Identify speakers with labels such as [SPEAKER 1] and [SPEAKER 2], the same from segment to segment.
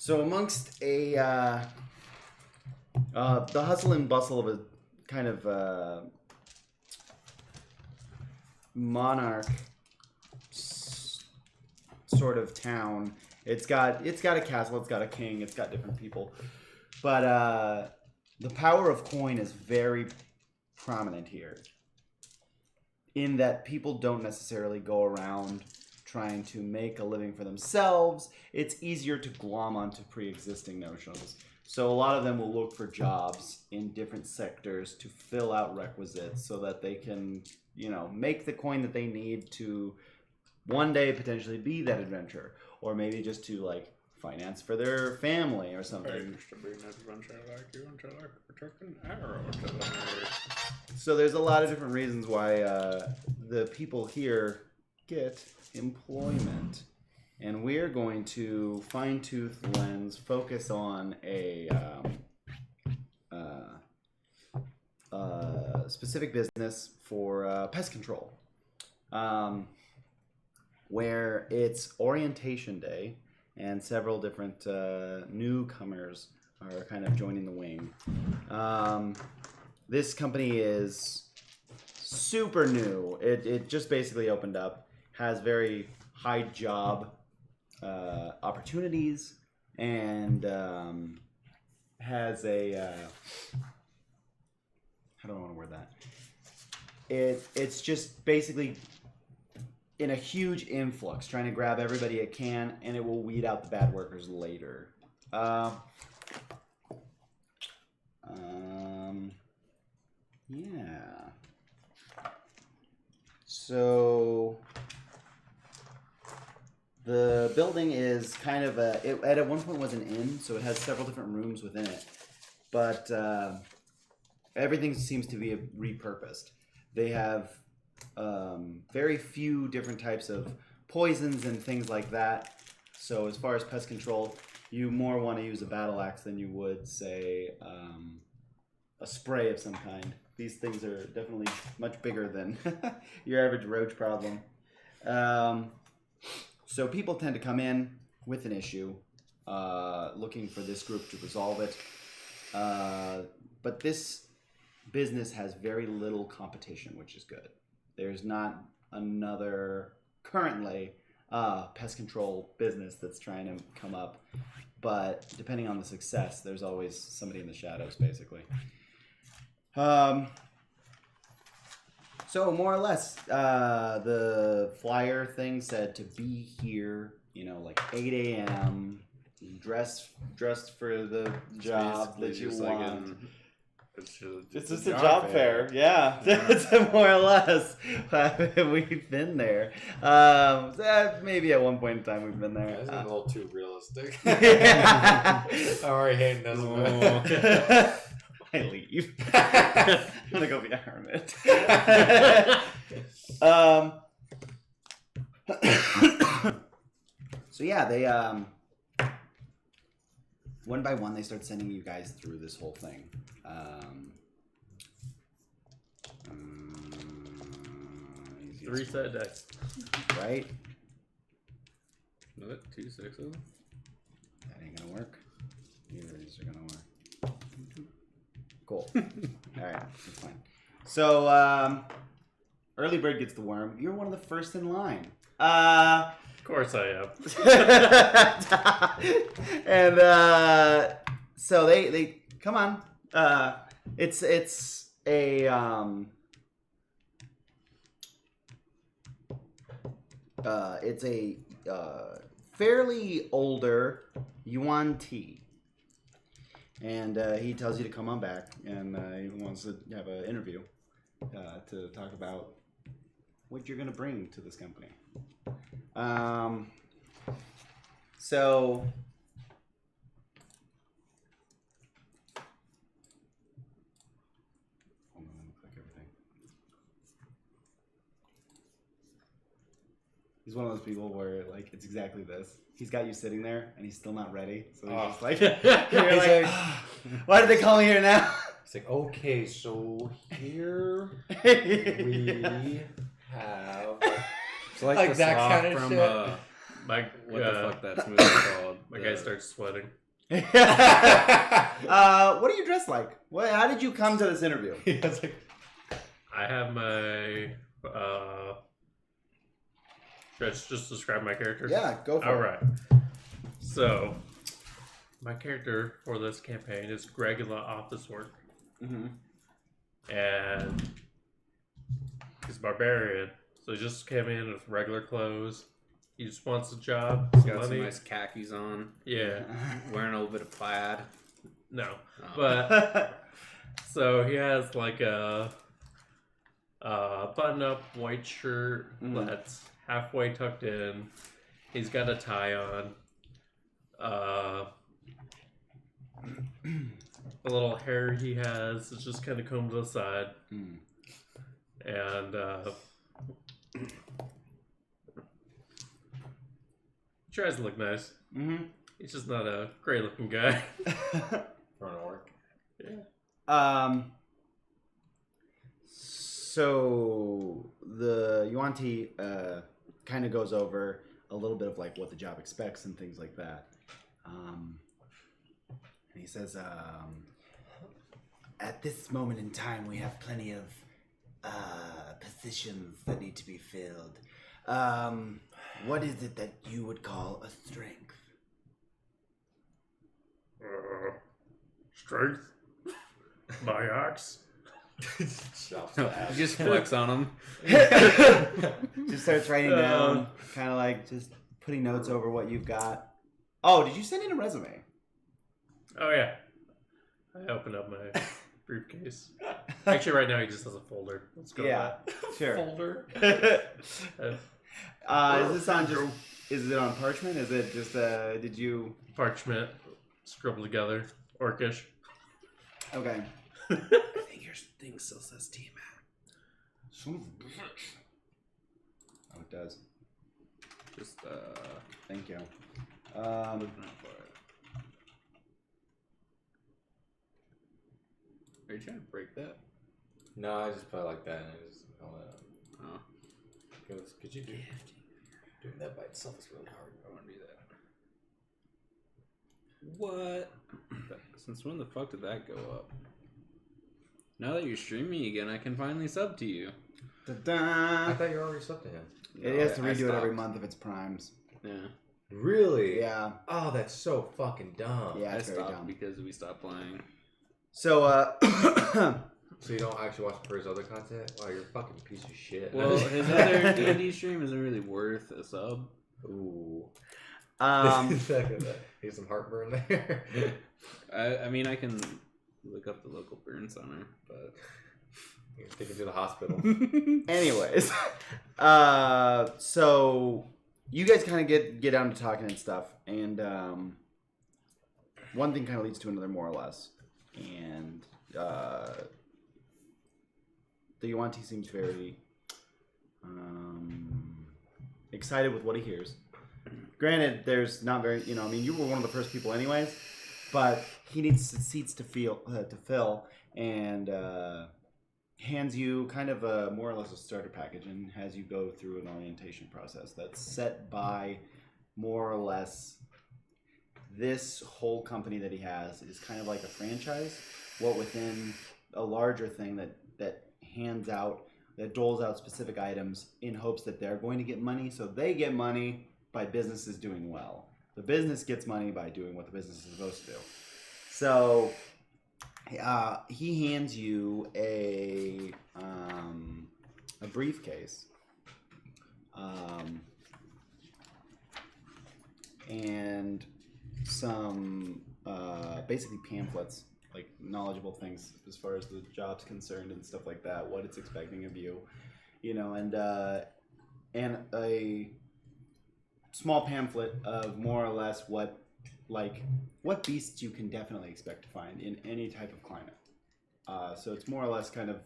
[SPEAKER 1] So amongst the hustle and bustle of a kind of monarch sort of town, it's got a castle, it's got a king, it's got different people, but the power of coin is very prominent here. In that people don't necessarily go around trying to make a living for themselves. It's easier to glom onto pre-existing notions. So a lot of them will look for jobs in different sectors to fill out requisites so that they can, make the coin that they need to one day potentially be that adventurer, or maybe just to finance for their family or something.
[SPEAKER 2] I used to be an adventurer like you until I took an arrow to the head.
[SPEAKER 1] So there's a lot of different reasons why the people here get employment. And we're going to fine-tooth lens focus on a specific business for pest control, where it's orientation day and several different newcomers are kind of joining the wing. This company is super new. It just basically opened up, has very high job opportunities, and has a how do I want to word that? It's just basically in a huge influx, trying to grab everybody it can, and it will weed out the bad workers later. Yeah. So the building is kind of it at one point was an inn, so it has several different rooms within it, but everything seems to be repurposed. They have very few different types of poisons and things like that. So as far as pest control, you more want to use a battle axe than you would, say, a spray of some kind. These things are definitely much bigger than your average roach problem. So people tend to come in with an issue, looking for this group to resolve it. But this business has very little competition, which is good. There's not another currently pest control business that's trying to come up. But depending on the success, there's always somebody in the shadows, basically. So more or less, the flyer thing said to be here, 8 a.m. Dressed for the job that you want. It's just a job fair. Yeah. That's more or less. We've been there. Maybe at one point in time we've been there.
[SPEAKER 3] That's a little too realistic.
[SPEAKER 1] Yeah.
[SPEAKER 3] I'm already hating this.
[SPEAKER 1] I leave. I'm gonna go be a hermit. So yeah, they one by one they start sending you guys through this whole thing.
[SPEAKER 2] 3 set decks.
[SPEAKER 1] Right?
[SPEAKER 2] What? 2 6s?
[SPEAKER 1] That ain't gonna work. Neither of these are gonna work. Cool. Alright, that's fine. So, early bird gets the worm. You're one of the first in line.
[SPEAKER 2] Of course I am.
[SPEAKER 1] And, so they come on. It's a, it's a, fairly older Yuan Ti. And he tells you to come on back, and he wants to have an interview to talk about what you're going to bring to this company. So hold on, let me click everything. He's one of those people where it's exactly this. He's got you sitting there, and he's still not ready. So he's just like, you're like, why did they call me here now?
[SPEAKER 3] It's like, okay, so here we have...
[SPEAKER 2] It's like the
[SPEAKER 3] that
[SPEAKER 2] sloth
[SPEAKER 3] kind of
[SPEAKER 2] from
[SPEAKER 3] shit.
[SPEAKER 2] My
[SPEAKER 4] What the fuck that's movie called?
[SPEAKER 2] My guy starts sweating.
[SPEAKER 1] What are you dressed like? How did you come to this interview?
[SPEAKER 2] I have my. Should I just describe my character?
[SPEAKER 1] Yeah, go for
[SPEAKER 2] All
[SPEAKER 1] it.
[SPEAKER 2] right. So, my character for this campaign is regular office work,
[SPEAKER 1] Mm-hmm.
[SPEAKER 2] and he's a barbarian. So he just came in with regular clothes. He just wants a job,
[SPEAKER 4] He's
[SPEAKER 2] some
[SPEAKER 4] got some
[SPEAKER 2] money.
[SPEAKER 4] nice khakis on.
[SPEAKER 2] Yeah,
[SPEAKER 4] Wearing a little bit of plaid.
[SPEAKER 2] no,
[SPEAKER 4] Oh.
[SPEAKER 2] but so he has like a button-up white shirt that's halfway tucked in. He's got a tie on. The little hair he has is just kind of combed to the side, and tries to look nice.
[SPEAKER 1] Mm-hmm.
[SPEAKER 2] He's just not a great-looking guy.
[SPEAKER 3] Run to work.
[SPEAKER 2] Yeah.
[SPEAKER 1] So the Yuan-Ti kind of goes over a little bit of like what the job expects and things like that. And he says, at this moment in time, we have plenty of positions that need to be filled. What is it that you would call a strength?
[SPEAKER 2] Strength. My axe.
[SPEAKER 4] Just flex on him.
[SPEAKER 1] Just starts writing down, kind of like just putting notes over what you've got. Oh, did you send in a resume?
[SPEAKER 2] Oh yeah. I opened up my briefcase. Actually, right now he just has a folder. Let's go.
[SPEAKER 1] Yeah, sure.
[SPEAKER 3] Folder.
[SPEAKER 1] Is this on just? Is it on parchment? Is it just? Did you?
[SPEAKER 2] Parchment, scribbled together, orcish.
[SPEAKER 1] Okay.
[SPEAKER 4] I think your thing still says T-Mac.
[SPEAKER 1] Oh, it does.
[SPEAKER 4] Just,
[SPEAKER 1] Thank you.
[SPEAKER 4] looking out for it. Are you trying to break that?
[SPEAKER 3] No, I just put it like that and I just held it up.
[SPEAKER 4] Oh.
[SPEAKER 3] Because could you do doing that by itself is really hard.
[SPEAKER 4] I want to do that. What? Since when the fuck did that go up? Now that you're streaming again, I can finally sub to you.
[SPEAKER 3] I
[SPEAKER 1] Da-da.
[SPEAKER 3] thought you already subbed to him.
[SPEAKER 1] It has to
[SPEAKER 3] I
[SPEAKER 1] redo it every
[SPEAKER 3] stopped.
[SPEAKER 1] month if it's primes.
[SPEAKER 4] Yeah.
[SPEAKER 3] Really?
[SPEAKER 1] Yeah.
[SPEAKER 3] Oh, that's so fucking dumb.
[SPEAKER 1] Yeah,
[SPEAKER 4] I
[SPEAKER 1] it's very
[SPEAKER 4] stopped
[SPEAKER 1] dumb.
[SPEAKER 4] because we stopped playing.
[SPEAKER 1] So,
[SPEAKER 3] So you don't actually watch for his other content? Wow, you're a fucking piece of shit.
[SPEAKER 4] Well, his other D&D stream isn't really worth a sub.
[SPEAKER 3] Ooh. Here's some heartburn there.
[SPEAKER 4] I mean, I can look up the local burn center, but
[SPEAKER 3] You're taken to the hospital.
[SPEAKER 1] anyways, so you guys kind of get down to talking and stuff, and one thing kind of leads to another, more or less, and the Yuan-Ti seems very excited with what he hears. Granted, there's not very, I mean, you were one of the first people anyways, but he needs seats to fill, and hands you kind of a more or less a starter package and has you go through an orientation process that's set by more or less this whole company that he has is kind of like a franchise, what within a larger thing that hands out, that doles out specific items in hopes that they're going to get money. So they get money by businesses doing well. The business gets money by doing what the business is supposed to do. So he hands you a briefcase, and some basically pamphlets, like knowledgeable things as far as the job's concerned and stuff like that, what it's expecting of you, and a small pamphlet of more or less what beasts you can definitely expect to find in any type of climate. So it's more or less kind of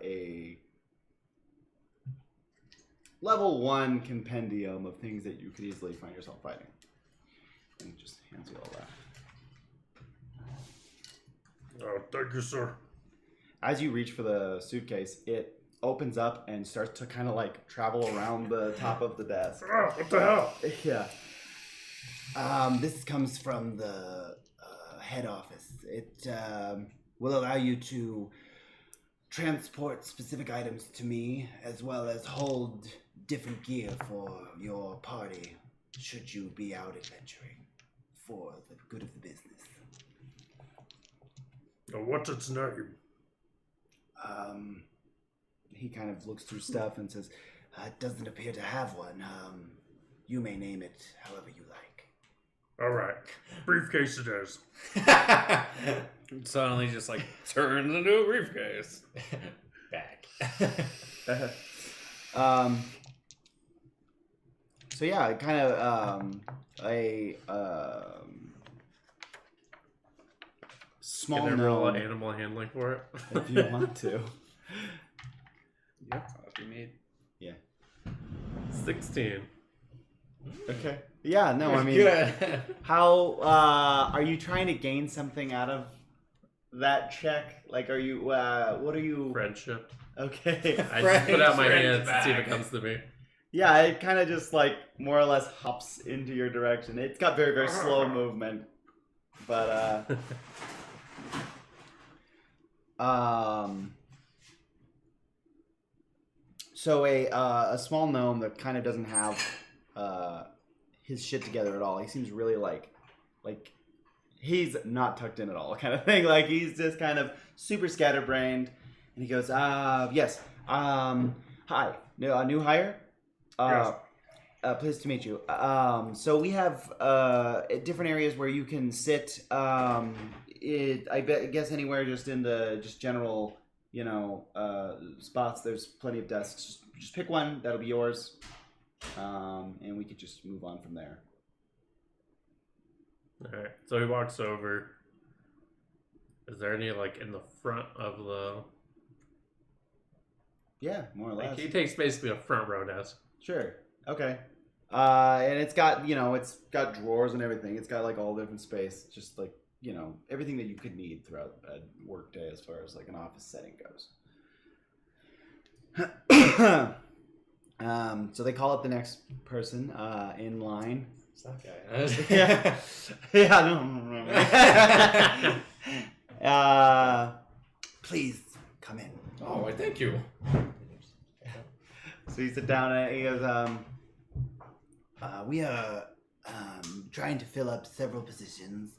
[SPEAKER 1] a level 1 compendium of things that you could easily find yourself fighting. And it just hands you all that.
[SPEAKER 2] Oh, thank you, sir.
[SPEAKER 1] As you reach for the suitcase, it opens up and starts to kind of like travel around the top of the desk.
[SPEAKER 2] Oh, what the hell?
[SPEAKER 1] Yeah. This comes from the head office. It will allow you to transport specific items to me, as well as hold different gear for your party, should you be out adventuring for the good of the business.
[SPEAKER 2] What's its name?
[SPEAKER 1] He kind of looks through stuff and says, it doesn't appear to have one. You may name it however you like.
[SPEAKER 2] All right. Briefcase it is.
[SPEAKER 4] Suddenly just like turns into a briefcase.
[SPEAKER 3] Back.
[SPEAKER 1] So yeah, kind of small
[SPEAKER 2] Can I roll
[SPEAKER 1] gnome,
[SPEAKER 2] animal handling for it?
[SPEAKER 1] if you want to.
[SPEAKER 4] Yep, coffee made.
[SPEAKER 2] 16.
[SPEAKER 1] Okay. Yeah, no, I mean,
[SPEAKER 3] Good.
[SPEAKER 1] how are you trying to gain something out of that check? Like, are you? What are you?
[SPEAKER 2] Friendship.
[SPEAKER 1] Okay.
[SPEAKER 2] I just put out my
[SPEAKER 4] Friend
[SPEAKER 2] hands and see if
[SPEAKER 4] back.
[SPEAKER 2] it comes to me.
[SPEAKER 1] Yeah, it kind of just like more or less hops into your direction. It's got very, very slow movement, but so a small gnome that kind of doesn't have his shit together at all. He seems really like he's not tucked in at all, kind of thing. Like he's just kind of super scatterbrained. And he goes, yes, hi, new hire.
[SPEAKER 2] Yes.
[SPEAKER 1] Pleased to meet you. So we have different areas where you can sit. I guess anywhere just in the general, spots. There's plenty of desks. Just pick one. That'll be yours. And we could just move on from there.
[SPEAKER 2] All right. So he walks over. Is there any like in the front of the?
[SPEAKER 1] Yeah, more or less.
[SPEAKER 2] Like he takes basically a front row desk.
[SPEAKER 1] Sure. Okay. And it's got, it's got drawers and everything. It's got like all different space, just like, everything that you could need throughout a work day as far as like an office setting goes. So they call up the next person in line.
[SPEAKER 3] It's that guy.
[SPEAKER 1] Yeah. Yeah, no. Please come in.
[SPEAKER 3] Oh, why, thank you.
[SPEAKER 1] So you sit down and he goes, we are trying to fill up several positions,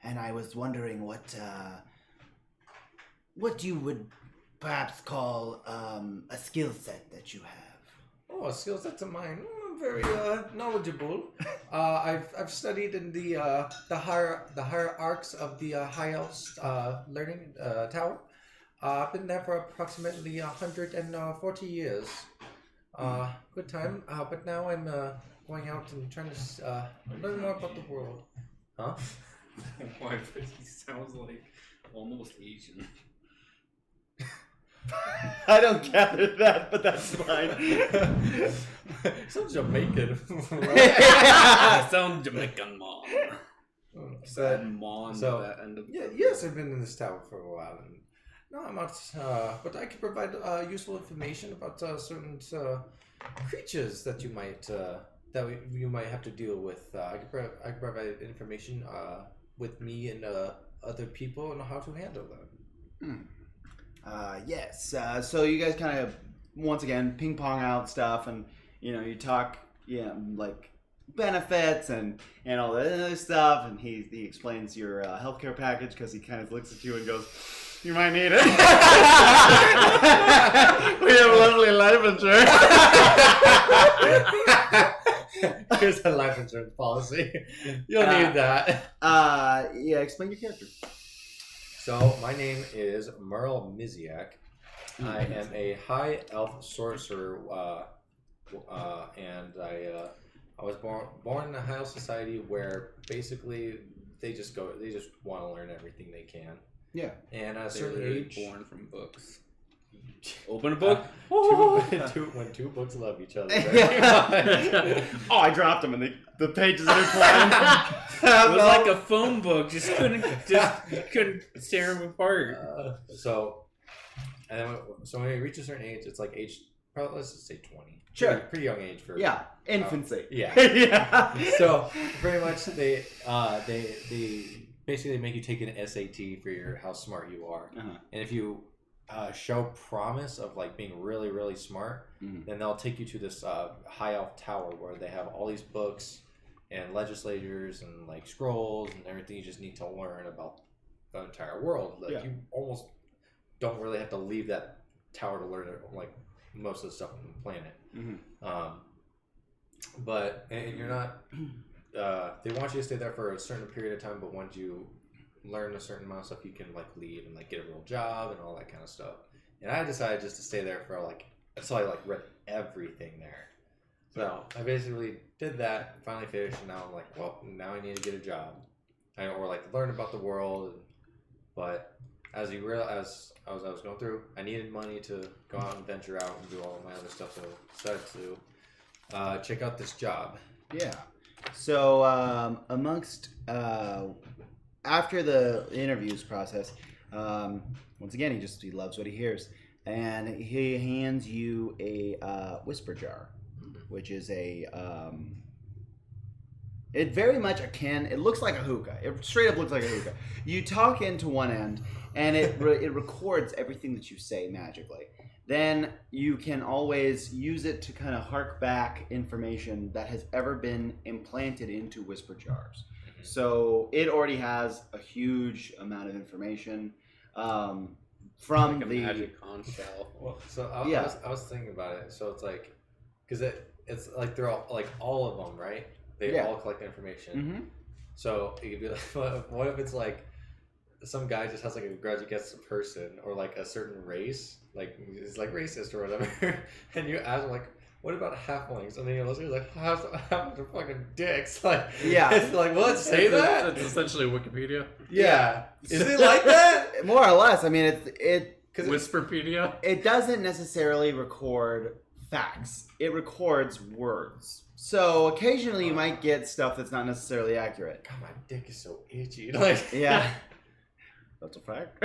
[SPEAKER 1] and I was wondering what you would perhaps call a skill set that you have.
[SPEAKER 3] Oh, skill sets of mine. I'm very knowledgeable. I've studied in the higher arcs of the High Elves learning tower. I've been there for approximately 140 years. Good time. But now I'm going out and trying to learn more about the world. Huh?
[SPEAKER 4] Why? He sounds like almost Asian.
[SPEAKER 1] I don't gather that, but that's fine.
[SPEAKER 3] Sounds Jamaican.
[SPEAKER 4] Sound Jamaican mom. Sad mom
[SPEAKER 3] so-
[SPEAKER 4] at that end of
[SPEAKER 3] Yes, I've been in this tower for a while, and no, I'm not. But I can provide useful information about certain creatures that you might you might have to deal with. I can provide information with me and other people on how to handle them.
[SPEAKER 1] Yes. So you guys kind of once again ping pong out stuff, and you talk, like benefits and all that other stuff, and he explains your healthcare package because he kind of looks at you and goes, "You might need it." We have lovely life insurance.
[SPEAKER 3] Here's a life insurance policy. You'll need that.
[SPEAKER 1] Yeah. Explain your character.
[SPEAKER 3] So my name is Merle Miziak. I am a high elf sorcerer, and I was born in a high elf society where basically they just want to learn everything they can.
[SPEAKER 1] Yeah.
[SPEAKER 3] And at a
[SPEAKER 4] They're
[SPEAKER 3] certain
[SPEAKER 4] literally
[SPEAKER 3] age,
[SPEAKER 4] born from books. Open a book.
[SPEAKER 3] when two books love each other. Right?
[SPEAKER 1] Oh, I dropped them, and the pages are flying.
[SPEAKER 4] It was like a phone book. Just couldn't tear them apart.
[SPEAKER 3] So And then so when you reach a certain age, it's like age, probably let's just say 20.
[SPEAKER 1] Sure.
[SPEAKER 3] Pretty young age for
[SPEAKER 1] infancy.
[SPEAKER 3] yeah.
[SPEAKER 1] Yeah.
[SPEAKER 3] So pretty much they basically make you take an SAT for how smart you are,
[SPEAKER 1] Uh-huh.
[SPEAKER 3] and if you show promise of like being really really smart, then they'll take you to this high elf tower where they have all these books and legislators and like scrolls and everything you just need to learn about the entire world. Like you almost don't really have to leave that tower to learn like most of the stuff on the planet. But and you're not. They want you to stay there for a certain period of time, but once you learn a certain amount of stuff, you can like leave and like get a real job and all that kind of stuff. And I decided just to stay there for like, so I like read everything there. So I basically did that, finally finished, and now I'm like, well, now I need to get a job, or like learn about the world. But as you realize, as I was going through, I needed money to go out and venture out and do all of my other stuff. So I decided to check out this job.
[SPEAKER 1] Yeah. So amongst after the interviews process, once again he loves what he hears, and he hands you a whisper jar, which is a it very much akin. It looks like a hookah. It straight up looks like a hookah. You talk into one end, and it records everything that you say magically. Then you can always use it to kind of hark back information that has ever been implanted into whisper jars. So it already has a huge amount of information from
[SPEAKER 4] like a
[SPEAKER 1] the
[SPEAKER 4] magic conch shell.
[SPEAKER 3] Well, so I was thinking about it. So it's like, because it's like they're all of them, right? They all collect information. So it could be like, what if it's like some guy just has like a grudge against a person or like a certain race, like it's like racist or whatever, and you ask him like, what about halflings? And then your listener's like, halflings are fucking dicks. Like, it's like, well, let's say that.
[SPEAKER 2] It's essentially Wikipedia.
[SPEAKER 3] Yeah. Is it like that?
[SPEAKER 1] More or less. I mean, because
[SPEAKER 2] Whisperpedia.
[SPEAKER 1] it doesn't necessarily record facts. It records words. So occasionally you might get stuff that's not necessarily accurate.
[SPEAKER 3] God, my dick is so itchy. Like,
[SPEAKER 1] yeah. That's a fact.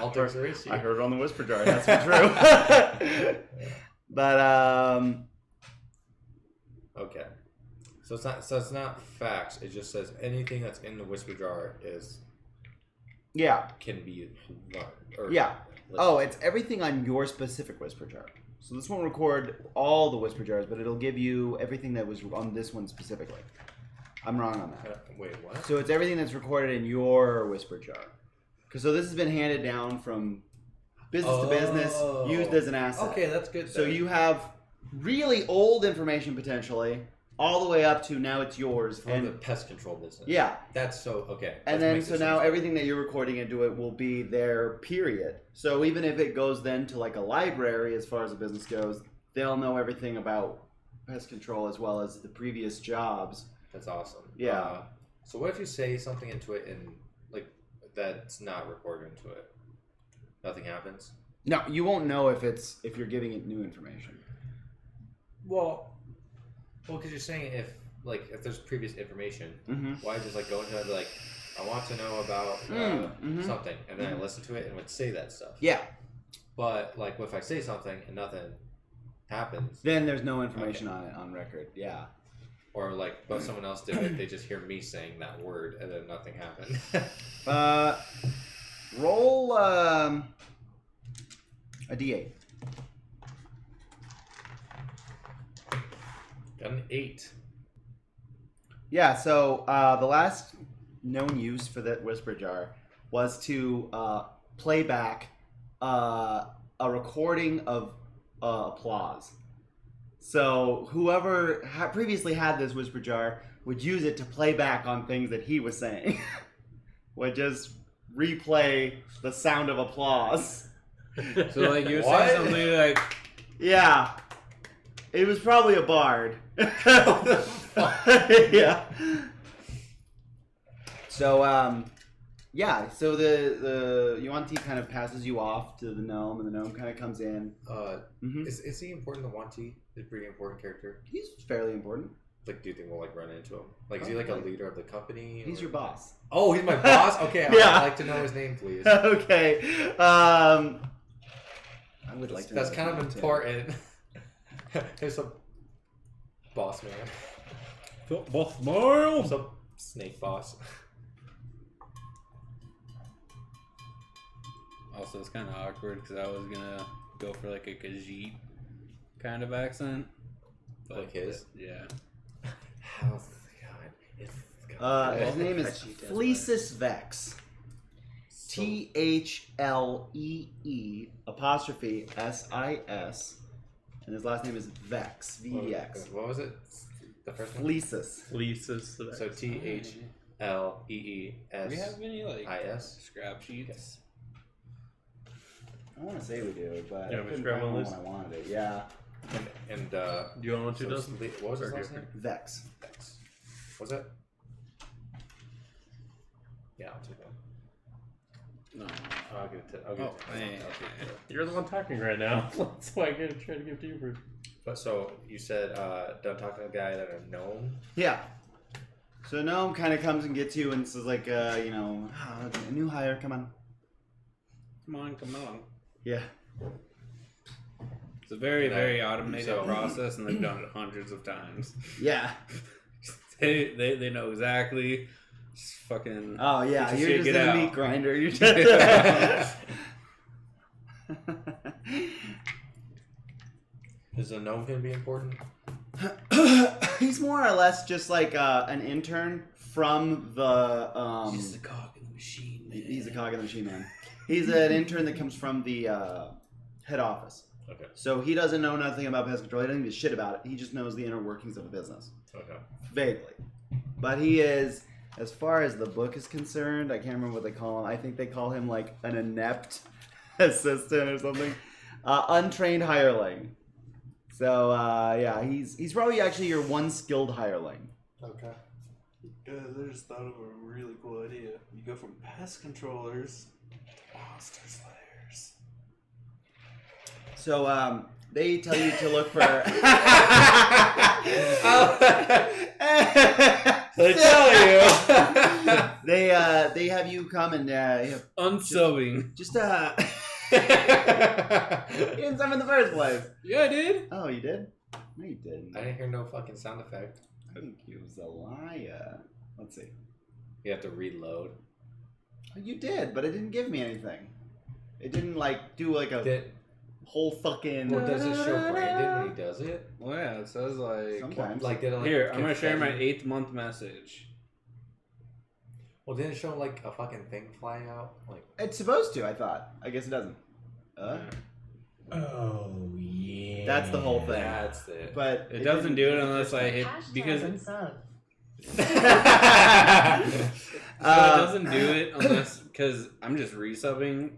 [SPEAKER 3] All dicks are itchy.
[SPEAKER 1] I heard it on the whisper jar. That's true. But
[SPEAKER 3] okay. So it's not facts. It just says anything that's in the whisper jar can be learned. Or
[SPEAKER 1] Oh, it's everything on your specific whisper jar. So this won't record all the whisper jars, but it'll give you everything that was on this one specifically. I'm wrong on that.
[SPEAKER 3] Wait, what?
[SPEAKER 1] So it's everything that's recorded in your whisper jar. So this has been handed down from business to business, used as an asset.
[SPEAKER 3] Okay, that's good.
[SPEAKER 1] So you have really old information potentially, all the way up to now it's yours.
[SPEAKER 3] From the pest control business.
[SPEAKER 1] Yeah.
[SPEAKER 3] That's so, okay.
[SPEAKER 1] And then, so now everything that you're recording into it will be there, period. So even if it goes then to like a library as far as the business goes, they'll know everything about pest control as well as the previous jobs.
[SPEAKER 3] That's awesome.
[SPEAKER 1] Yeah.
[SPEAKER 3] So what if you say something into it and like that's not recorded into it? Nothing happens?
[SPEAKER 1] No, you won't know if you're giving it new information.
[SPEAKER 3] Well, because you're saying if there's previous information, why just like go into it and be like, I want to know about something, and then I listen to it and would say that stuff.
[SPEAKER 1] Yeah.
[SPEAKER 3] But like, if I say something and nothing happens,
[SPEAKER 1] then there's no information on it on record. Yeah.
[SPEAKER 3] Or like, but someone else did it, they just hear me saying that word and then nothing happened.
[SPEAKER 1] Roll a d8.
[SPEAKER 3] Got an 8.
[SPEAKER 1] Yeah, so the last known use for that whisper jar was to play back a recording of applause. So whoever previously had this whisper jar would use it to play back on things that he was saying. Would just replay the sound of applause.
[SPEAKER 4] So like you were saying something like,
[SPEAKER 1] yeah, it was probably a bard. Yeah. So so the Yuan-Ti kind of passes you off to the gnome, and the gnome kind of comes in.
[SPEAKER 3] Is he important? The Yuan-Ti is a pretty important character.
[SPEAKER 1] He's fairly important.
[SPEAKER 3] Like, do you think we'll like run into him? Like, is he like a leader of the company?
[SPEAKER 1] He's your boss.
[SPEAKER 3] Oh, he's my boss. Okay,
[SPEAKER 1] Yeah.
[SPEAKER 3] I'd like to know his name, please.
[SPEAKER 1] Okay. would like to.
[SPEAKER 3] That's
[SPEAKER 1] know
[SPEAKER 3] kind of
[SPEAKER 1] that too.
[SPEAKER 3] important. Here's a boss man.
[SPEAKER 4] Boss
[SPEAKER 3] Here's
[SPEAKER 4] Miles.
[SPEAKER 3] a snake boss.
[SPEAKER 4] Also, it's kind of awkward because I was gonna go for like a Khajiit kind of accent. But
[SPEAKER 3] Like his?
[SPEAKER 4] Yeah.
[SPEAKER 3] How's God? It's
[SPEAKER 1] His name is Fleecis Vex. THLEE''SIS, and his last name is Vex. VEX.
[SPEAKER 3] What was it? The first one.
[SPEAKER 1] Fleecis.
[SPEAKER 2] Fleeces.
[SPEAKER 3] So THLEES.
[SPEAKER 4] Do we have any like
[SPEAKER 3] IS?
[SPEAKER 4] scrap sheets?
[SPEAKER 1] I want to say we do, but
[SPEAKER 2] Yeah,
[SPEAKER 1] I
[SPEAKER 2] we
[SPEAKER 1] couldn't
[SPEAKER 2] grab
[SPEAKER 1] find
[SPEAKER 2] one
[SPEAKER 1] one
[SPEAKER 2] of
[SPEAKER 1] when I wanted it. Yeah,
[SPEAKER 3] And
[SPEAKER 2] Do you want to
[SPEAKER 3] so
[SPEAKER 2] do dozen?
[SPEAKER 3] what was his
[SPEAKER 2] Or
[SPEAKER 3] last name?
[SPEAKER 2] different?
[SPEAKER 1] Vex.
[SPEAKER 3] Vex. Was it? Yeah, I'll take that.
[SPEAKER 4] No.
[SPEAKER 3] I'll give it to. I'll give
[SPEAKER 4] Oh,
[SPEAKER 3] it to.
[SPEAKER 4] man.
[SPEAKER 2] You're the one talking right now. That's why I gotta try to give to you first.
[SPEAKER 3] But so you said don't talk to a guy that are known.
[SPEAKER 1] Yeah. So Gnome kind of comes and gets you and says like, a new hire, come on.
[SPEAKER 4] Come on.
[SPEAKER 1] Yeah.
[SPEAKER 4] It's a very,
[SPEAKER 3] And I-
[SPEAKER 4] very automated
[SPEAKER 3] so-
[SPEAKER 4] process, and they've done it hundreds of times.
[SPEAKER 1] Yeah.
[SPEAKER 4] They know exactly. Just fucking.
[SPEAKER 1] Oh yeah,
[SPEAKER 4] Get your
[SPEAKER 1] you're
[SPEAKER 4] shit,
[SPEAKER 1] just
[SPEAKER 4] get
[SPEAKER 1] a
[SPEAKER 4] out.
[SPEAKER 1] meat grinder. You're just.
[SPEAKER 3] Is a gnome gonna be important?
[SPEAKER 1] He's more or less just like an intern from the.
[SPEAKER 4] He's the cog in the machine. Man.
[SPEAKER 1] He's a cog in the machine, man. He's an intern that comes from the head office.
[SPEAKER 3] Okay.
[SPEAKER 1] So he doesn't know nothing about pest control. He doesn't give a shit about it. He just knows the inner workings of a business.
[SPEAKER 3] Okay.
[SPEAKER 1] Vaguely. But he is, as far as the book is concerned, I can't remember what they call him. I think they call him like an inept assistant or something. Untrained hireling. So, yeah, he's probably actually your one skilled hireling.
[SPEAKER 3] Okay.
[SPEAKER 5] Guys, I just thought of a really cool idea. You go from pest controllers to monster slayers.
[SPEAKER 1] So, they tell you to look for.
[SPEAKER 4] They tell you.
[SPEAKER 1] They have you come and
[SPEAKER 4] Unsubbing.
[SPEAKER 1] just you didn't sub in the first place.
[SPEAKER 4] Yeah, I did.
[SPEAKER 1] Oh, you did? No, you didn't.
[SPEAKER 3] I didn't hear no fucking sound effect.
[SPEAKER 1] I think he was a liar. Let's see.
[SPEAKER 3] You have to reload.
[SPEAKER 1] Oh, you did, but it didn't give me anything. It didn't like do like a
[SPEAKER 3] Did,
[SPEAKER 1] whole fucking.
[SPEAKER 3] well, does it show Brandon when he does it?
[SPEAKER 4] Well, yeah, it says like.
[SPEAKER 1] Sometimes.
[SPEAKER 3] Like did it like
[SPEAKER 4] Here, I'm gonna
[SPEAKER 3] confetti?
[SPEAKER 4] share my 8th month message.
[SPEAKER 3] Well, didn't it show like a fucking thing fly out? Like
[SPEAKER 1] It's supposed to. I thought. I guess it doesn't.
[SPEAKER 3] oh yeah.
[SPEAKER 1] That's the whole thing.
[SPEAKER 3] That's it.
[SPEAKER 1] But
[SPEAKER 4] It doesn't do it unless I hit
[SPEAKER 6] Hashtag
[SPEAKER 4] because
[SPEAKER 6] unsub.
[SPEAKER 4] so it doesn't do it unless because I'm just resubbing.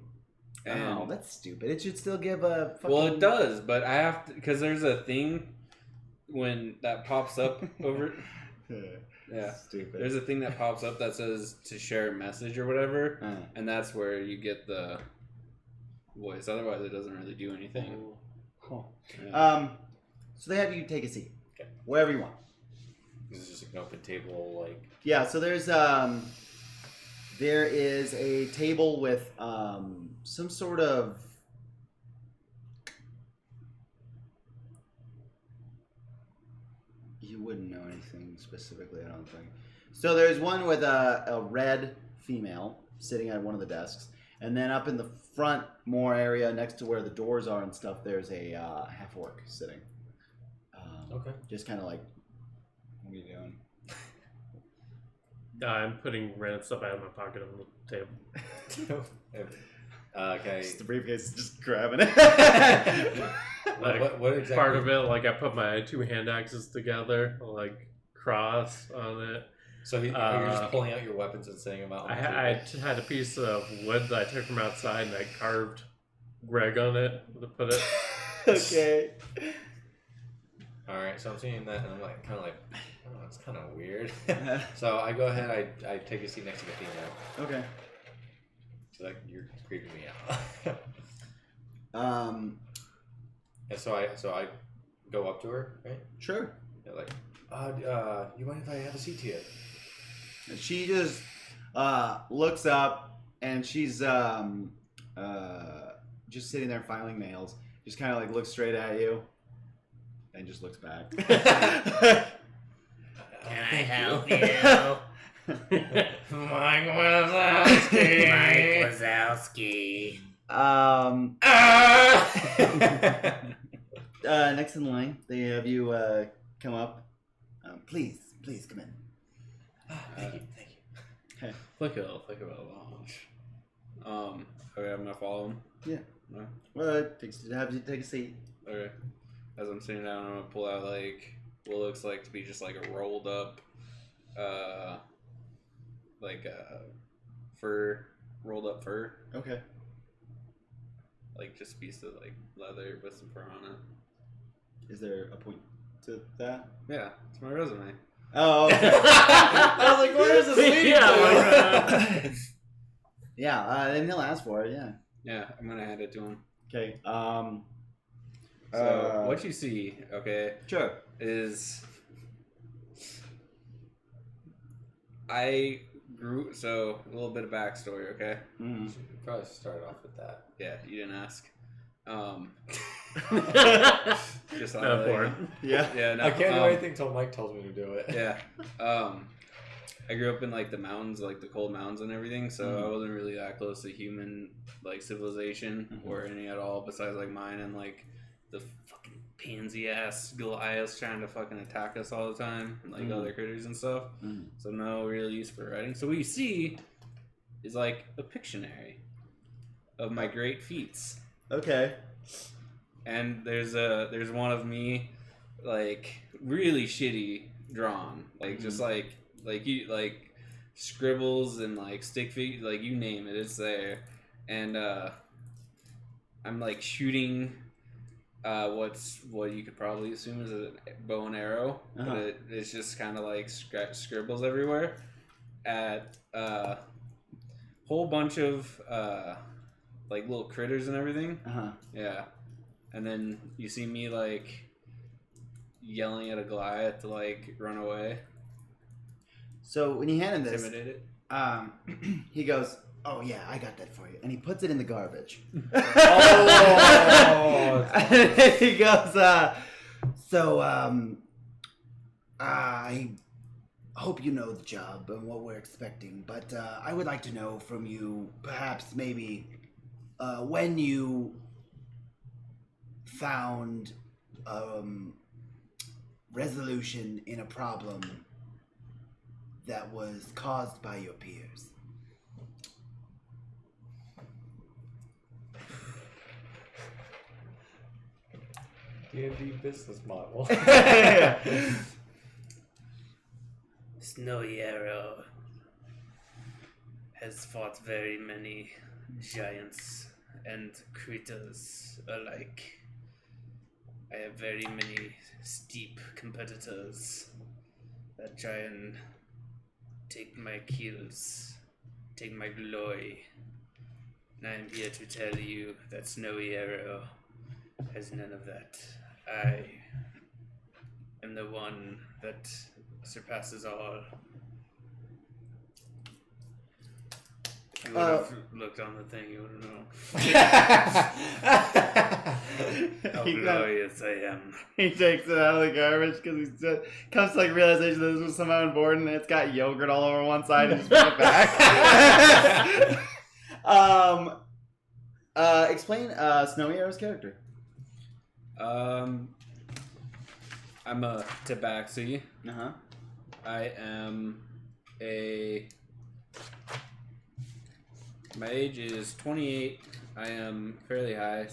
[SPEAKER 4] And
[SPEAKER 1] Oh, that's stupid. It should still give a. Fucking...
[SPEAKER 4] well, it does, but I have to because there's a thing when that pops up over. Yeah,
[SPEAKER 1] Stupid.
[SPEAKER 4] there's a thing that pops up that says to share a message or whatever,
[SPEAKER 1] Uh,
[SPEAKER 4] and that's where you get the voice. Otherwise, it doesn't really do anything.
[SPEAKER 1] huh.
[SPEAKER 4] Yeah.
[SPEAKER 1] So they have you take a seat,
[SPEAKER 3] Okay.
[SPEAKER 1] wherever you want.
[SPEAKER 3] This is just an open table, like
[SPEAKER 1] Yeah. So there is a table with some sort of. You wouldn't know anything specifically, I don't think. So there's one with a red female sitting at one of the desks, and then up in the front more area next to where the doors are and stuff, there's a half orc sitting.
[SPEAKER 3] okay.
[SPEAKER 1] Just kind of like, what are you doing?
[SPEAKER 2] I'm putting random stuff out of my pocket on the table.
[SPEAKER 3] Okay.
[SPEAKER 1] Just the briefcase is just grabbing it.
[SPEAKER 2] Like,
[SPEAKER 3] what exactly?
[SPEAKER 2] part of it, like I put my two hand axes together, like cross on it.
[SPEAKER 3] So you're just pulling out your weapons and setting them out. On
[SPEAKER 2] I
[SPEAKER 3] the table.
[SPEAKER 2] had a piece of wood that I took from outside and I carved Greg on it to put it.
[SPEAKER 1] Okay.
[SPEAKER 3] All right. So I'm seeing that, and I'm like, kind of like, oh, it's kind of weird. So I go ahead. I take a seat next to the female.
[SPEAKER 1] Okay.
[SPEAKER 3] So like you're creeping me out. And so I go up to her, right?
[SPEAKER 1] Sure.
[SPEAKER 3] They're like, you mind if I have a seat here?
[SPEAKER 1] And she just looks up and she's just sitting there filing nails. just kind of like looks straight at you, and just looks back.
[SPEAKER 2] Can I help you?
[SPEAKER 3] Mike Wazowski.
[SPEAKER 2] Mike Wazowski.
[SPEAKER 1] Next in line, they have you come up. Please come in.
[SPEAKER 3] Thank you.
[SPEAKER 1] Okay.
[SPEAKER 4] Flick it out launch. Okay, I'm gonna follow him.
[SPEAKER 1] Yeah.
[SPEAKER 4] No?
[SPEAKER 1] Well, have you take a seat.
[SPEAKER 4] Okay. As I'm sitting down, I'm gonna pull out like what looks like to be just like a rolled up, rolled up fur,
[SPEAKER 1] Okay.
[SPEAKER 4] like just a piece of like leather with some fur on it.
[SPEAKER 1] Is there a point to that?
[SPEAKER 4] Yeah, it's my resume.
[SPEAKER 1] Oh. Okay. I was like, where is this leading to? Yeah. Then he'll ask for it. Yeah.
[SPEAKER 4] Yeah, I'm gonna hand it to him.
[SPEAKER 1] Okay.
[SPEAKER 4] So what you see, okay,
[SPEAKER 1] Sure.
[SPEAKER 4] is I grew. So a little bit of backstory, okay?
[SPEAKER 1] Mm-hmm.
[SPEAKER 3] Should probably start off with that.
[SPEAKER 4] Yeah, you didn't ask. Just
[SPEAKER 2] Not
[SPEAKER 4] on the-
[SPEAKER 2] important.
[SPEAKER 1] Yeah.
[SPEAKER 4] Yeah, no,
[SPEAKER 3] I can't do anything till Mike tells me to do it.
[SPEAKER 4] Yeah. I grew up in like the mountains, like the cold mountains and everything, so I wasn't really that close to human like civilization or any at all besides like mine and like the fucking pansy ass Goliaths trying to fucking attack us all the time, like other critters and stuff. So no real use for writing. So what you see is like a Pictionary of my great feats.
[SPEAKER 1] Okay.
[SPEAKER 4] And there's one of me like really shitty drawn, like just like you like scribbles and like stick figure, like you name it, it's there. And I'm like shooting what you could probably assume is a bow and arrow, but it's just kind of like scribbles everywhere at a whole bunch of like little critters and everything. Yeah. And then you see me like yelling at a Goliath to like run away.
[SPEAKER 1] So when you hand him this,
[SPEAKER 4] Intimidate it.
[SPEAKER 1] he goes, "Oh yeah, I got that for you," and he puts it in the garbage. He goes, I hope you know the job and what we're expecting, but I would like to know from you, perhaps maybe, when you found resolution in a problem that was caused by your peers.
[SPEAKER 3] D&D business model.
[SPEAKER 2] Snowy Arrow has fought very many giants and critters alike. I have very many steep competitors that try and take my kills, take my glory. And I am here to tell you that Snowy Arrow has none of that. I am the one that surpasses all. If you would have looked on the thing, you would know how glorious I am.
[SPEAKER 1] He takes it out of the garbage because he comes to like realization that this was somehow important and it's got yogurt all over one side and just put it back. Explain Snowy Arrow's character.
[SPEAKER 4] I'm a tabaxi.
[SPEAKER 1] Uh-huh.
[SPEAKER 4] I am my age is 28. I am fairly high,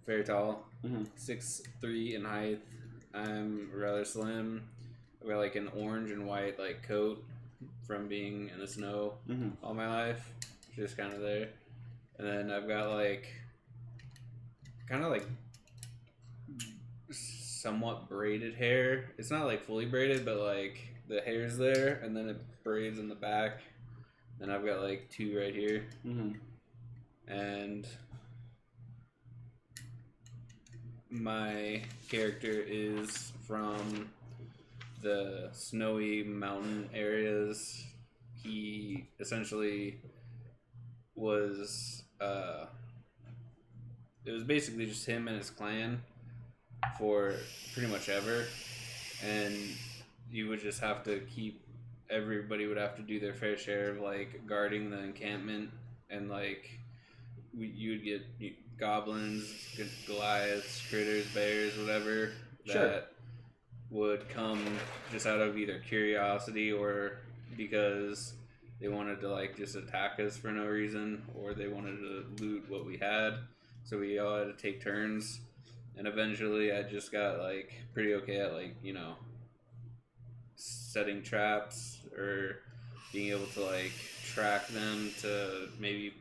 [SPEAKER 4] very tall, 6'3" in height. I'm rather slim. I've got like an orange and white like coat from being in the snow all my life, just kind of there. And then I've got like kind of like somewhat braided hair. It's not like fully braided, but like the hair's there, and then it braids in the back. And I've got like two right here. And my character is from the snowy mountain areas. He essentially was it was basically just him and his clan for pretty much ever, and you would just have to keep. Everybody would have to do their fair share of like guarding the encampment, and like you would get goblins, Goliaths, critters, bears, whatever
[SPEAKER 1] Sure.
[SPEAKER 4] that would come just out of either curiosity or because they wanted to like just attack us for no reason, or they wanted to loot what we had. So we all had to take turns, and eventually I just got like pretty okay at like setting traps or being able to like track them to maybe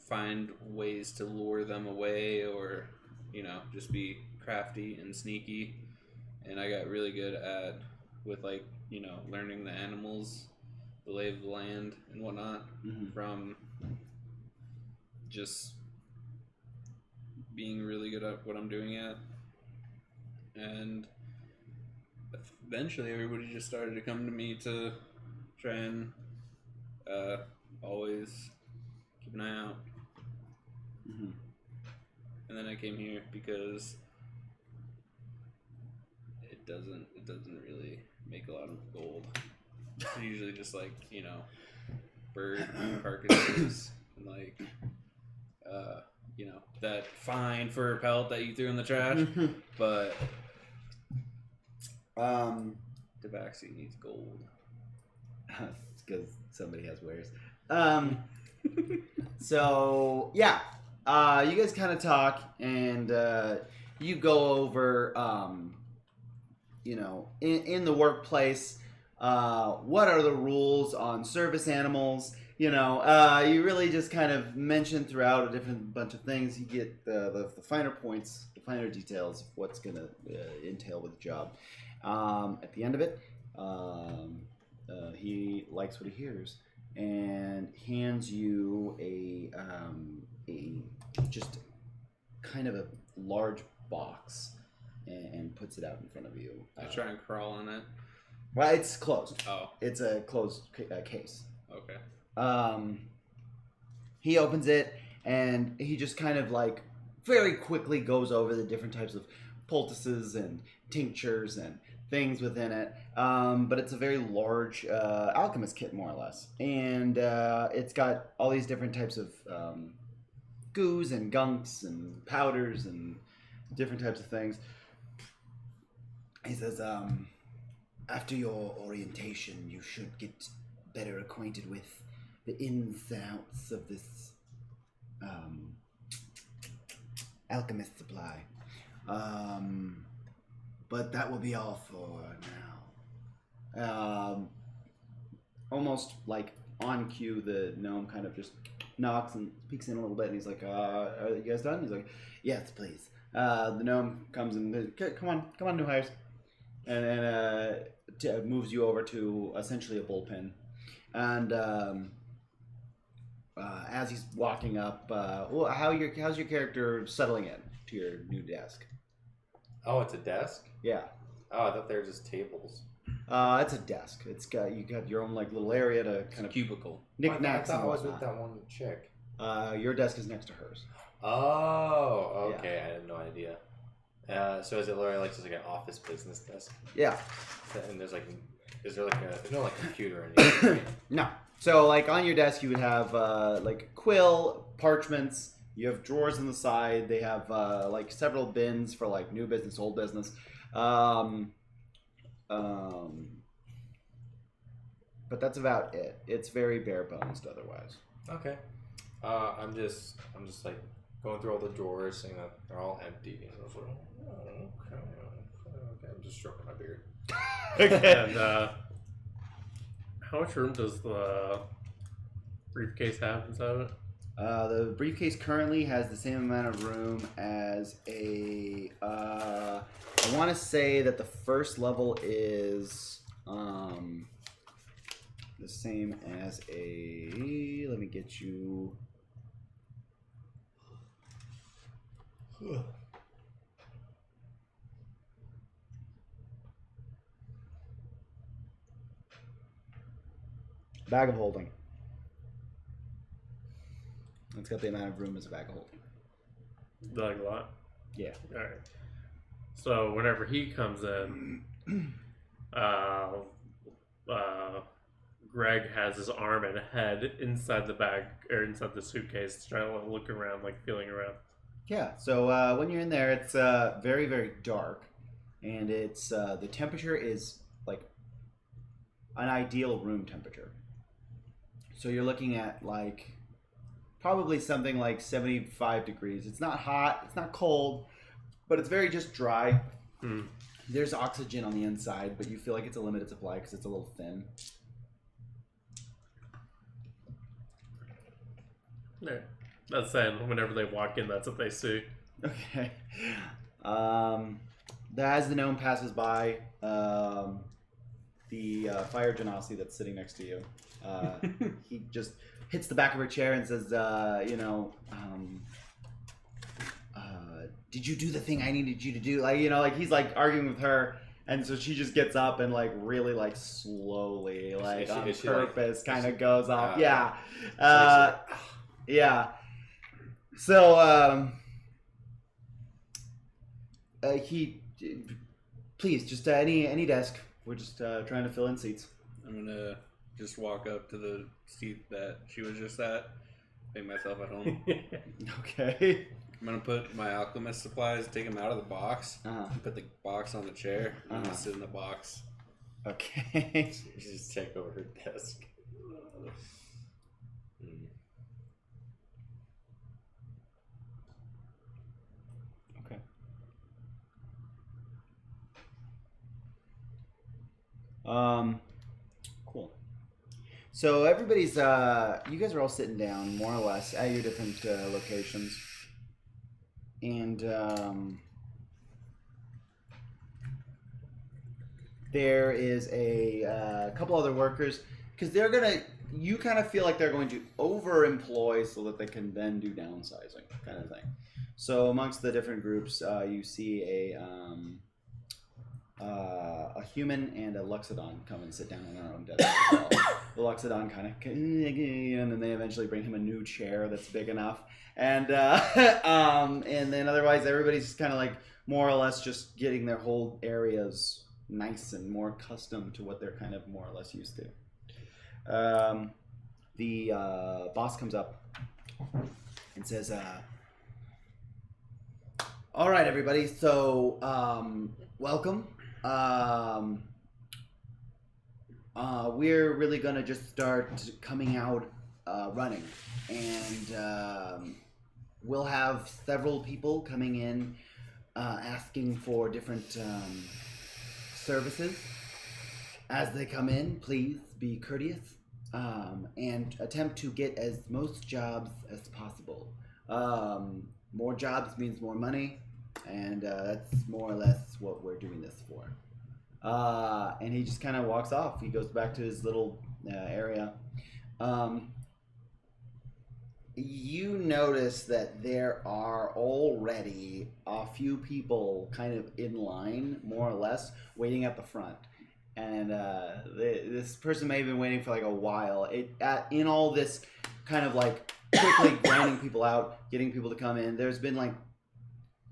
[SPEAKER 4] find ways to lure them away, or just be crafty and sneaky. And I got really good at with like learning the animals, the lay of the land and whatnot from just being really good at what I'm doing at. And eventually everybody just started to come to me to try and always keep an eye out. And then I came here because it doesn't really make a lot of gold. It's usually just like bird carcasses and like that fine fur pelt that you threw in the trash. But Tabaxi needs gold.
[SPEAKER 1] It's because somebody has wares. So yeah, you guys kind of talk, and you go over, in the workplace, what are the rules on service animals? You really just kind of mention throughout a different bunch of things. You get the finer points, the finer details of what's going to entail with the job. At the end of it, he likes what he hears and hands you a just kind of a large box and puts it out in front of you.
[SPEAKER 4] I try and crawl in it.
[SPEAKER 1] Well, it's closed.
[SPEAKER 4] Oh.
[SPEAKER 1] It's a closed case.
[SPEAKER 4] Okay.
[SPEAKER 1] He opens it and he just kind of like very quickly goes over the different types of poultices and tinctures and things within it. But it's a very large alchemist kit, more or less. And it's got all these different types of goos and gunks and powders and different types of things. He says, after your orientation, you should get better acquainted with the ins and outs of this alchemist supply. But that will be all for now. Almost like on cue, the gnome kind of just knocks and peeks in a little bit, and he's like, are you guys done? He's like, yes, please. The gnome comes and, come on, new hires. And then moves you over to essentially a bullpen. And as he's walking up, how's your character settling in to your new desk?
[SPEAKER 3] Oh, it's a desk?
[SPEAKER 1] Yeah.
[SPEAKER 3] Oh, I thought they were just tables.
[SPEAKER 1] It's a desk. You got your own like little area to kind of
[SPEAKER 4] cubicle.
[SPEAKER 1] knickknacks.
[SPEAKER 3] I thought
[SPEAKER 1] and
[SPEAKER 3] I was with
[SPEAKER 1] whatnot.
[SPEAKER 3] that one chick.
[SPEAKER 1] Your desk is next to hers.
[SPEAKER 3] Oh, okay. I had no idea. So is it like just like an office business desk?
[SPEAKER 1] Yeah.
[SPEAKER 3] And there's there's no like computer or anything? Right?
[SPEAKER 1] No. So like on your desk you would have like quill, parchments. You have drawers on the side. They have like several bins for like new business, old business. But that's about it. It's very bare bones otherwise.
[SPEAKER 3] Okay. I'm just like going through all the drawers, seeing that they're all empty, and I was like, oh, okay. I'm just stroking my beard.
[SPEAKER 6] And how much room does the briefcase have inside of it?
[SPEAKER 1] The briefcase currently has the same amount of room as a. I want to say that the first level is the same as a. Let me get you. Bag of holding. It's got the amount of room as a bag of holding.
[SPEAKER 6] Like a lot.
[SPEAKER 1] Yeah.
[SPEAKER 6] All right. So whenever he comes in, Greg has his arm and head inside the bag or inside the suitcase, trying to look around, like feeling around.
[SPEAKER 1] Yeah. So when you're in there, it's very, very dark, and it's the temperature is like an ideal room temperature. So you're looking at like probably something like 75 degrees. It's not hot, it's not cold, but it's very just dry. There's oxygen on the inside, but you feel like it's a limited supply because it's a little thin.
[SPEAKER 6] Yeah. That's saying whenever they walk in, that's what they see.
[SPEAKER 1] Okay. As the gnome passes by, the fire genasi that's sitting next to you, he just hits the back of her chair and says, did you do the thing I needed you to do? Like, like he's like arguing with her. And so she just gets up and like really like slowly, like on purpose, kind of goes off. Yeah. Yeah. So, he, please, just any desk. We're just trying to fill in seats.
[SPEAKER 4] I'm gonna just walk up to the seat that she was just at, make myself at home.
[SPEAKER 1] Okay.
[SPEAKER 4] I'm gonna put my alchemist supplies, take them out of the box, and put the box on the chair, and I'm gonna sit in the box.
[SPEAKER 1] Okay.
[SPEAKER 7] Just take over her desk.
[SPEAKER 1] Okay. Cool. So everybody's, you guys are all sitting down, more or less, at your different locations. And there is a couple other workers, because they're gonna. You kind of feel like they're going to overemploy so that they can then do downsizing, kind of thing. So amongst the different groups, you see a human and a Luxodon come and sit down on their own desk as well. The Luxodon kind of, and then they eventually bring him a new chair that's big enough. And then otherwise everybody's just kind of like more or less just getting their whole areas nice and more accustomed to what they're kind of more or less used to. The boss comes up and says, all right, everybody, so welcome. We're really gonna just start coming out running, and we'll have several people coming in asking for different services. As they come in, please be courteous and attempt to get as most jobs as possible. More jobs means more money, and that's more or less what we're doing this for. And he just kind of walks off. He goes back to his little area. You notice that there are already a few people kind of in line, more or less, waiting at the front. And this person may have been waiting for like a while. In all this kind of like quickly grinding people out, getting people to come in, there's been like,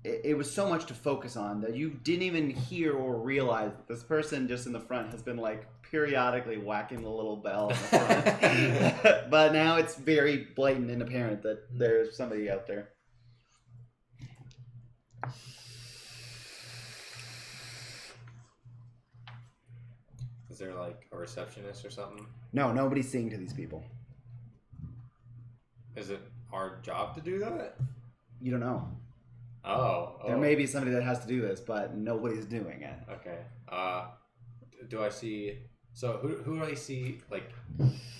[SPEAKER 1] it was so much to focus on that you didn't even hear or realize that this person just in the front has been like periodically whacking the little bell in the front. But now it's very blatant and apparent that there's somebody out there.
[SPEAKER 7] Is there like a receptionist or something?
[SPEAKER 1] No, nobody's seeing to these people.
[SPEAKER 7] Is it our job to do that?
[SPEAKER 1] You don't know.
[SPEAKER 7] Oh.
[SPEAKER 1] There may be somebody that has to do this, but nobody's doing it.
[SPEAKER 7] Okay. Do I see? So who do I see like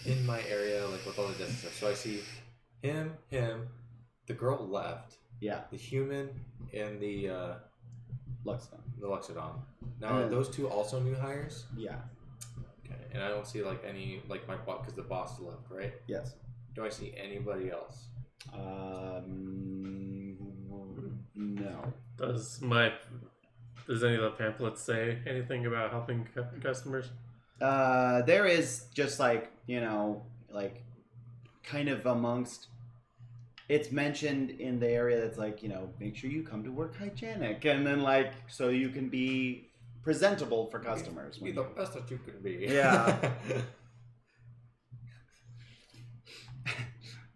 [SPEAKER 7] in my area, like with all the desks stuff? So I see him, the girl left,
[SPEAKER 1] Yeah,
[SPEAKER 7] the human, and the
[SPEAKER 1] Luxon.
[SPEAKER 7] Luxodon. Now are those two also new hires?
[SPEAKER 1] Yeah.
[SPEAKER 7] Okay. And I don't see like any like my boss because the boss left, right?
[SPEAKER 1] Yes.
[SPEAKER 7] Do I see anybody else?
[SPEAKER 1] No.
[SPEAKER 6] Does any of the pamphlets say anything about helping customers?
[SPEAKER 1] There is just like, like kind of amongst it's mentioned in the area that's like, make sure you come to work hygienic, and then like so you can be presentable for customers.
[SPEAKER 7] Be the best that you can be.
[SPEAKER 1] Yeah.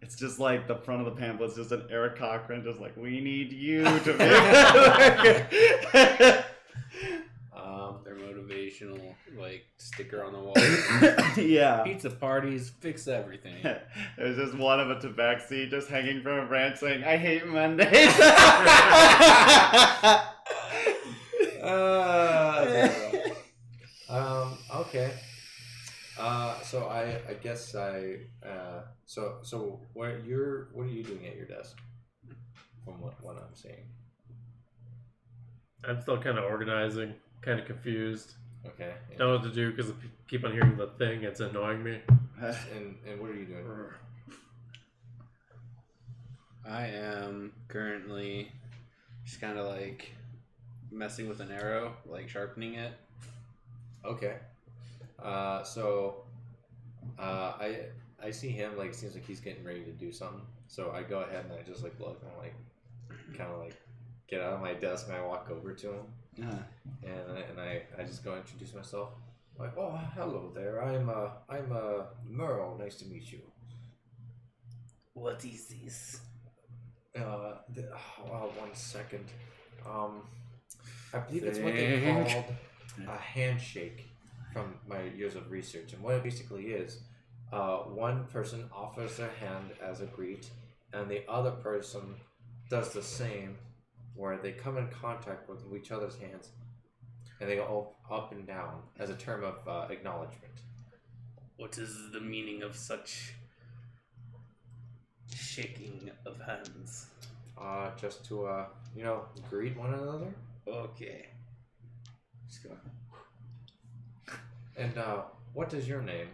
[SPEAKER 1] It's just like the front of the pamphlet's just an Eric Cochran, just like, we need you to make it.
[SPEAKER 4] Their motivational like sticker on the wall.
[SPEAKER 1] Yeah.
[SPEAKER 4] Pizza parties fix everything.
[SPEAKER 1] There's just one of a tabaxi just hanging from a branch saying, I hate Mondays.
[SPEAKER 7] Okay. So I guess so what are you doing at your desk? From what I'm seeing.
[SPEAKER 6] I'm still kind of organizing, kind of confused.
[SPEAKER 7] Okay. Yeah.
[SPEAKER 6] Don't know what to do because I keep on hearing the thing. It's annoying me.
[SPEAKER 7] And what are you doing?
[SPEAKER 4] I am currently just kind of like messing with an arrow, like sharpening it.
[SPEAKER 7] Okay. I see him, like, it seems like he's getting ready to do something. So I go ahead and I just like look and I like kind of like get out of my desk and I walk over to him. And I just go introduce myself. Like, oh, hello there. I'm Merle. Nice to meet you.
[SPEAKER 2] What is this?
[SPEAKER 7] One second. I believe it's what they called a handshake from my years of research. And what it basically is, one person offers their hand as a greet, and the other person does the same, where they come in contact with each other's hands, and they go up and down as a term of acknowledgement.
[SPEAKER 2] What is the meaning of such shaking of hands?
[SPEAKER 7] Just to, greet one another.
[SPEAKER 2] Okay.
[SPEAKER 7] Let's go. And, what is your name?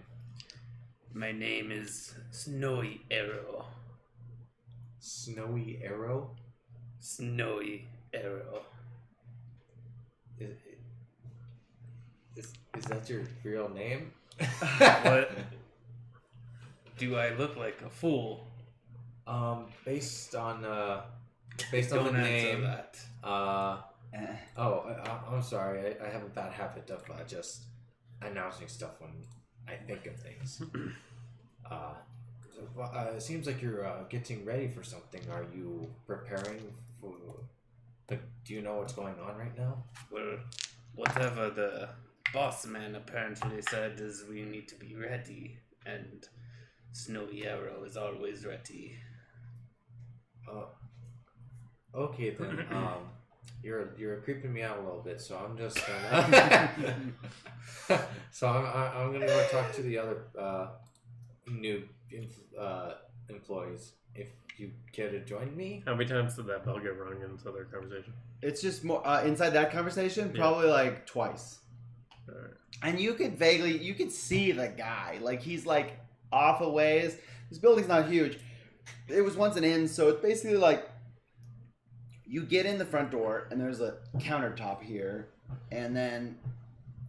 [SPEAKER 2] My name is Snowy Arrow.
[SPEAKER 7] Snowy Arrow?
[SPEAKER 2] Snowy Arrow.
[SPEAKER 7] Is that your real name?
[SPEAKER 2] What? Do I look like a fool?
[SPEAKER 7] Based on the
[SPEAKER 2] Don't answer
[SPEAKER 7] name.
[SPEAKER 2] that.
[SPEAKER 7] I'm sorry. I have a bad habit of just announcing stuff when I think of things. It seems like you're getting ready for something. Are you preparing for? Do you know what's going on right now?
[SPEAKER 2] Well, whatever the boss man apparently said is we need to be ready, and Snowy Arrow is always ready.
[SPEAKER 7] Okay then. You're creeping me out a little bit, so I'm just gonna. So I'm gonna go talk to the other new employees. If you care to join me.
[SPEAKER 6] How many times did that bell get rung into their conversation?
[SPEAKER 1] It's just more inside that conversation,
[SPEAKER 6] Yeah.
[SPEAKER 1] probably like twice.
[SPEAKER 6] Alright.
[SPEAKER 1] And you could see the guy, like he's like off a ways. This building's not huge. It was once an inn, so it's basically like you get in the front door and there's a countertop here, and then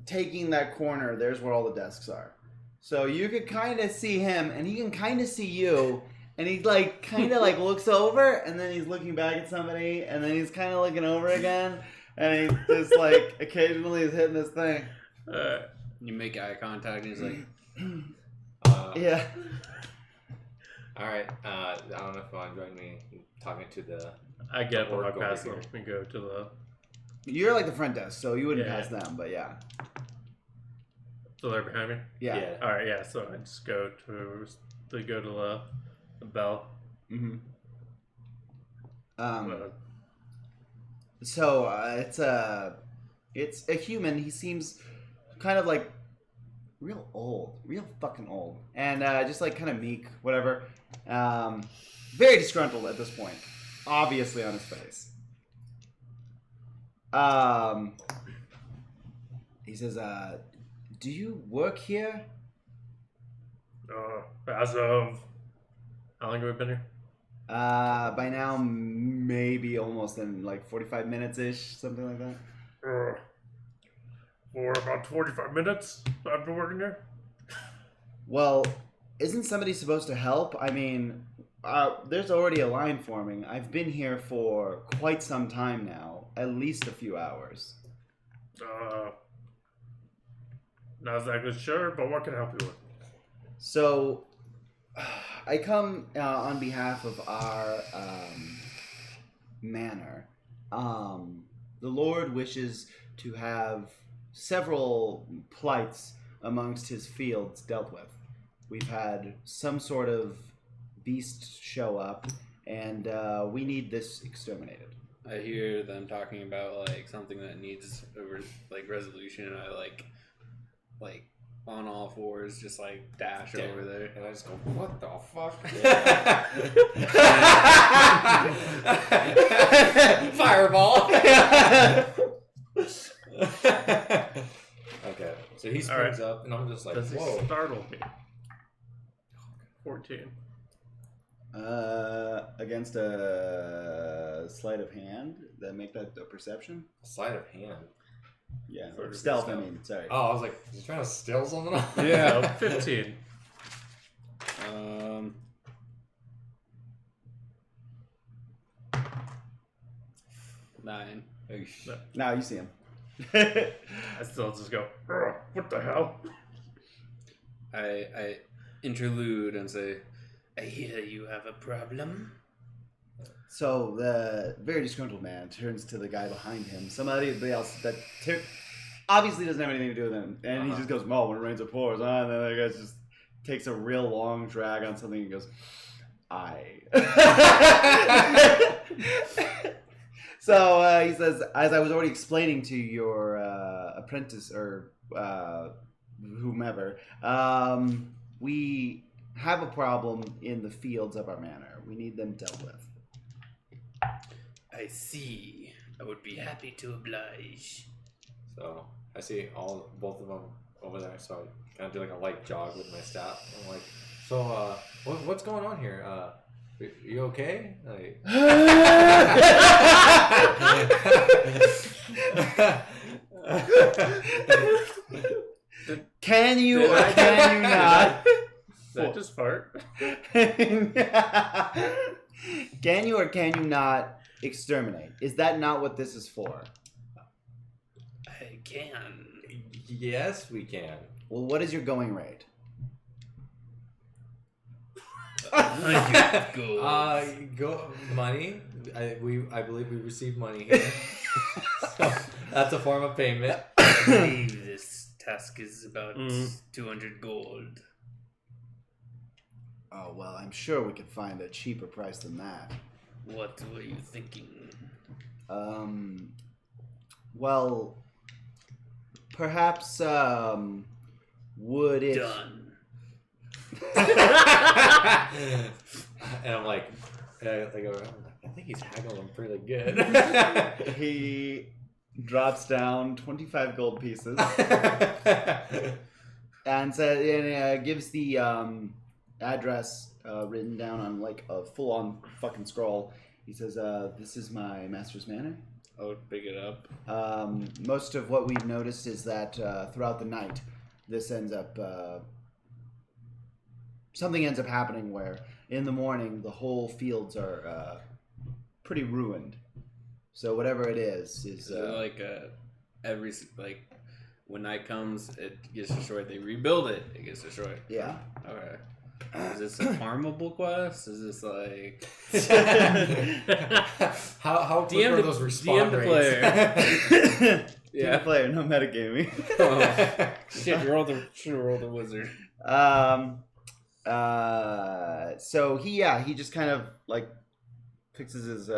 [SPEAKER 1] taking that corner, there's where all the desks are. So you could kind of see him, and he can kind of see you, and he like kind of like looks over, and then he's looking back at somebody, and then he's kind of looking over again, and he's just like occasionally he's hitting this thing.
[SPEAKER 4] You make eye contact, and he's like,
[SPEAKER 1] Yeah.
[SPEAKER 7] All right. I don't know if you want to join me talking to the.
[SPEAKER 6] I get up and
[SPEAKER 7] Work
[SPEAKER 6] walk past
[SPEAKER 7] over
[SPEAKER 6] them
[SPEAKER 7] here.
[SPEAKER 6] and go to the.
[SPEAKER 1] You're like the front desk, so you wouldn't
[SPEAKER 6] Yeah.
[SPEAKER 1] pass them, but yeah.
[SPEAKER 6] So they're behind me?
[SPEAKER 1] Yeah.
[SPEAKER 6] Alright, yeah, so I just go to the bell.
[SPEAKER 1] Mm-hmm.
[SPEAKER 6] Uh,
[SPEAKER 1] So it's a human. He seems kind of like real old, real fucking old, and just like kind of meek, whatever. Very disgruntled at this point, obviously on his face. He says, "Do you work here?"
[SPEAKER 6] as of. How long have we been here?
[SPEAKER 1] By now, maybe almost in like 45 minutes ish, something like that.
[SPEAKER 6] For about 45 minutes I've been working here.
[SPEAKER 1] Well, isn't somebody supposed to help? I mean, there's already a line forming. I've been here for quite some time now, at least a few hours.
[SPEAKER 6] Not exactly sure, but what can I help you with?
[SPEAKER 1] So, I come on behalf of our manor. The Lord wishes to have several plights amongst his fields dealt with. We've had some sort of beast show up, and we need this exterminated.
[SPEAKER 4] I hear them talking about like something that needs resolution, and I like on all fours just like dash over there.
[SPEAKER 7] And I just go, what the fuck? Fireball. Okay, so he springs up, and I'm just like,
[SPEAKER 6] Does
[SPEAKER 7] whoa.
[SPEAKER 6] he startle me? 14.
[SPEAKER 1] Against a sleight of hand, that make that a perception?
[SPEAKER 7] Sleight of hand.
[SPEAKER 1] Yeah,
[SPEAKER 6] Or
[SPEAKER 1] stealth.
[SPEAKER 6] stealth.
[SPEAKER 1] I mean, sorry.
[SPEAKER 7] Oh, I was like, is he trying to steal something?
[SPEAKER 6] Yeah, 15.
[SPEAKER 4] 9.
[SPEAKER 1] Now you see him.
[SPEAKER 6] I still just go, "Ugh, what the hell?
[SPEAKER 4] I interlude and say,
[SPEAKER 2] I hear you have a problem.
[SPEAKER 1] So the very disgruntled man turns to the guy behind him. Somebody else that obviously doesn't have anything to do with him, and he just goes, "Oh, when it rains, it pours." And then the guy just takes a real long drag on something and goes, "I." So he says, as I was already explaining to your apprentice or whomever, we have a problem in the fields of our manor. We need them dealt with.
[SPEAKER 2] I see. I would be happy to oblige.
[SPEAKER 7] So I see both of them over there. So I kind of do like a light jog with my staff. I'm like, so what's going on here? You okay? Like...
[SPEAKER 1] Can you or can you not?
[SPEAKER 6] Did I just fart?
[SPEAKER 1] Can you or can you not exterminate? Is that not what this is for?
[SPEAKER 2] I can.
[SPEAKER 7] Yes, we can.
[SPEAKER 1] Well, what is your going rate?
[SPEAKER 7] Go money. I believe we receive money here. So that's a form of payment.
[SPEAKER 2] I believe this task is about 200 gold.
[SPEAKER 1] Oh, well, I'm sure we could find a cheaper price than that.
[SPEAKER 2] What were you thinking?
[SPEAKER 1] Well, perhaps, would it...
[SPEAKER 2] Done.
[SPEAKER 7] And I'm like, I go around. I think he's haggling pretty good.
[SPEAKER 1] He drops down 25 gold pieces and gives the address written down on like a full-on fucking scroll. He says, "This is my master's manor."
[SPEAKER 4] I would pick it up.
[SPEAKER 1] Most of what we've noticed is that throughout the night, this ends up something ends up happening where in the morning the whole fields are pretty ruined. So whatever it is
[SPEAKER 4] every when night comes, it gets destroyed. They rebuild it. It gets destroyed.
[SPEAKER 1] Yeah.
[SPEAKER 4] Okay. Is this a farmable quest? Is this like
[SPEAKER 7] how quick
[SPEAKER 4] DM
[SPEAKER 7] are
[SPEAKER 4] to-
[SPEAKER 7] those respawn
[SPEAKER 4] DM to
[SPEAKER 7] rates?
[SPEAKER 1] Yeah, player, no metagaming.
[SPEAKER 4] Oh, shit! Should have rolled the wizard.
[SPEAKER 1] So he just kind of like fixes his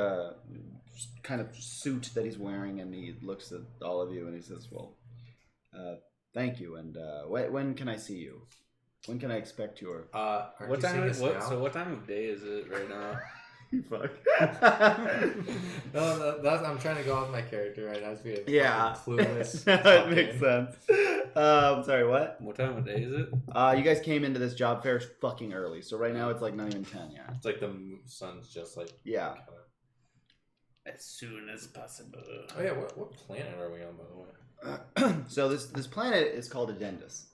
[SPEAKER 1] kind of suit that he's wearing, and he looks at all of you and he says, "Well, thank you. And when can I see you? When can I expect your?"
[SPEAKER 4] What time of day is it right now?
[SPEAKER 1] Fuck.
[SPEAKER 7] No, I'm trying to go off my character right now. Being
[SPEAKER 1] Yeah.
[SPEAKER 7] clueless.
[SPEAKER 1] That makes sense. Sorry, what?
[SPEAKER 4] What time of day is it?
[SPEAKER 1] You guys came into this job fair fucking early, so right now it's like not even 10 yet.
[SPEAKER 7] It's like the sun's just like
[SPEAKER 1] Yeah.
[SPEAKER 2] As soon as possible.
[SPEAKER 7] Oh yeah, what planet are we on, by the way?
[SPEAKER 1] So this planet is called Addendus.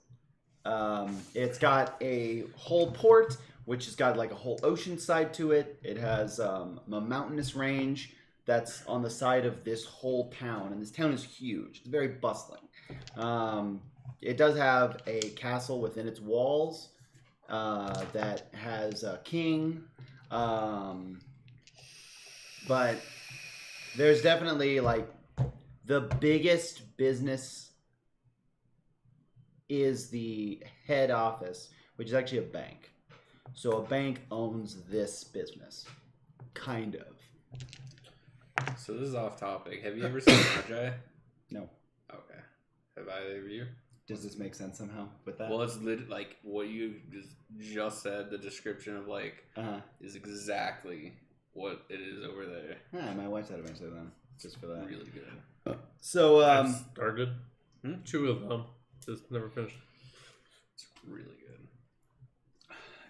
[SPEAKER 1] It's got a whole port which has got like a whole ocean side to it. It has a mountainous range that's on the side of this whole town, and this town is huge. It's very bustling. It does have a castle within its walls that has a king, but there's definitely like the biggest business is the head office, which is actually a bank. So a bank owns this business, kind of.
[SPEAKER 4] So this is off topic. Have you ever seen Magi?
[SPEAKER 1] No.
[SPEAKER 4] Okay. Have either of you?
[SPEAKER 1] Does this make sense somehow with that?
[SPEAKER 4] Well, it's like what you just said. The description of like is exactly what it is over there.
[SPEAKER 1] I might watch that eventually then, just for that.
[SPEAKER 4] Really good.
[SPEAKER 1] So
[SPEAKER 6] I've started 2 of them. Just never finished.
[SPEAKER 4] It's really good.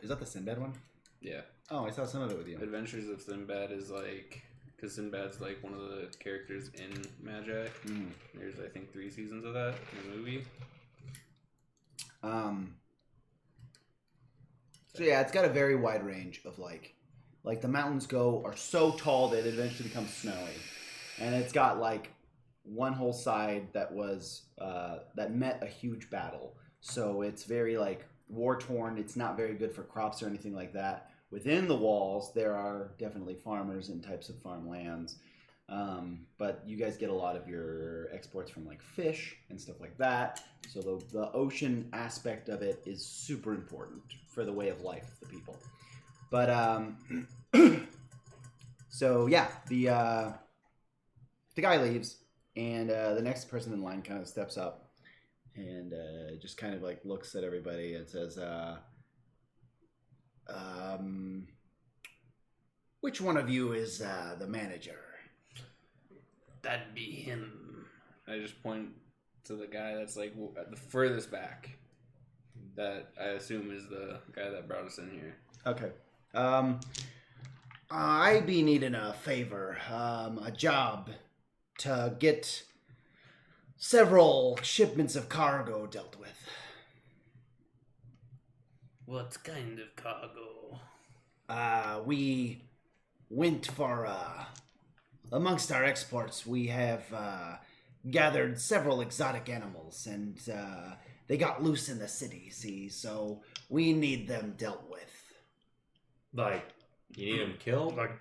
[SPEAKER 1] is that the Sinbad one?
[SPEAKER 4] Yeah.
[SPEAKER 1] Oh, I saw some of it with you.
[SPEAKER 4] Adventures of Sinbad is like, because Sinbad's like one of the characters in Magi. There's I think 3 seasons of that in the movie.
[SPEAKER 1] So yeah, it's got a very wide range of like the mountains are so tall that it eventually becomes snowy, and it's got like one whole side that was that met a huge battle. So it's very like war torn. It's not very good for crops or anything like that. Within the walls, there are definitely farmers and types of farmlands. But you guys get a lot of your exports from like fish and stuff like that. So the ocean aspect of it is super important for the way of life of the people. But so yeah, the guy leaves, and the next person in line kind of steps up and just kind of like looks at everybody and says, which one of you is the manager?
[SPEAKER 2] That'd be him.
[SPEAKER 4] I just point to the guy that's like at the furthest back. That I assume is the guy that brought us in here.
[SPEAKER 1] Okay. I be needing a favor, a job to get several shipments of cargo dealt with.
[SPEAKER 2] What kind of cargo?
[SPEAKER 1] We went for, amongst our exports, we have gathered several exotic animals, and they got loose in the city, see, so we need them dealt with.
[SPEAKER 7] Like, you need him killed?
[SPEAKER 6] Like,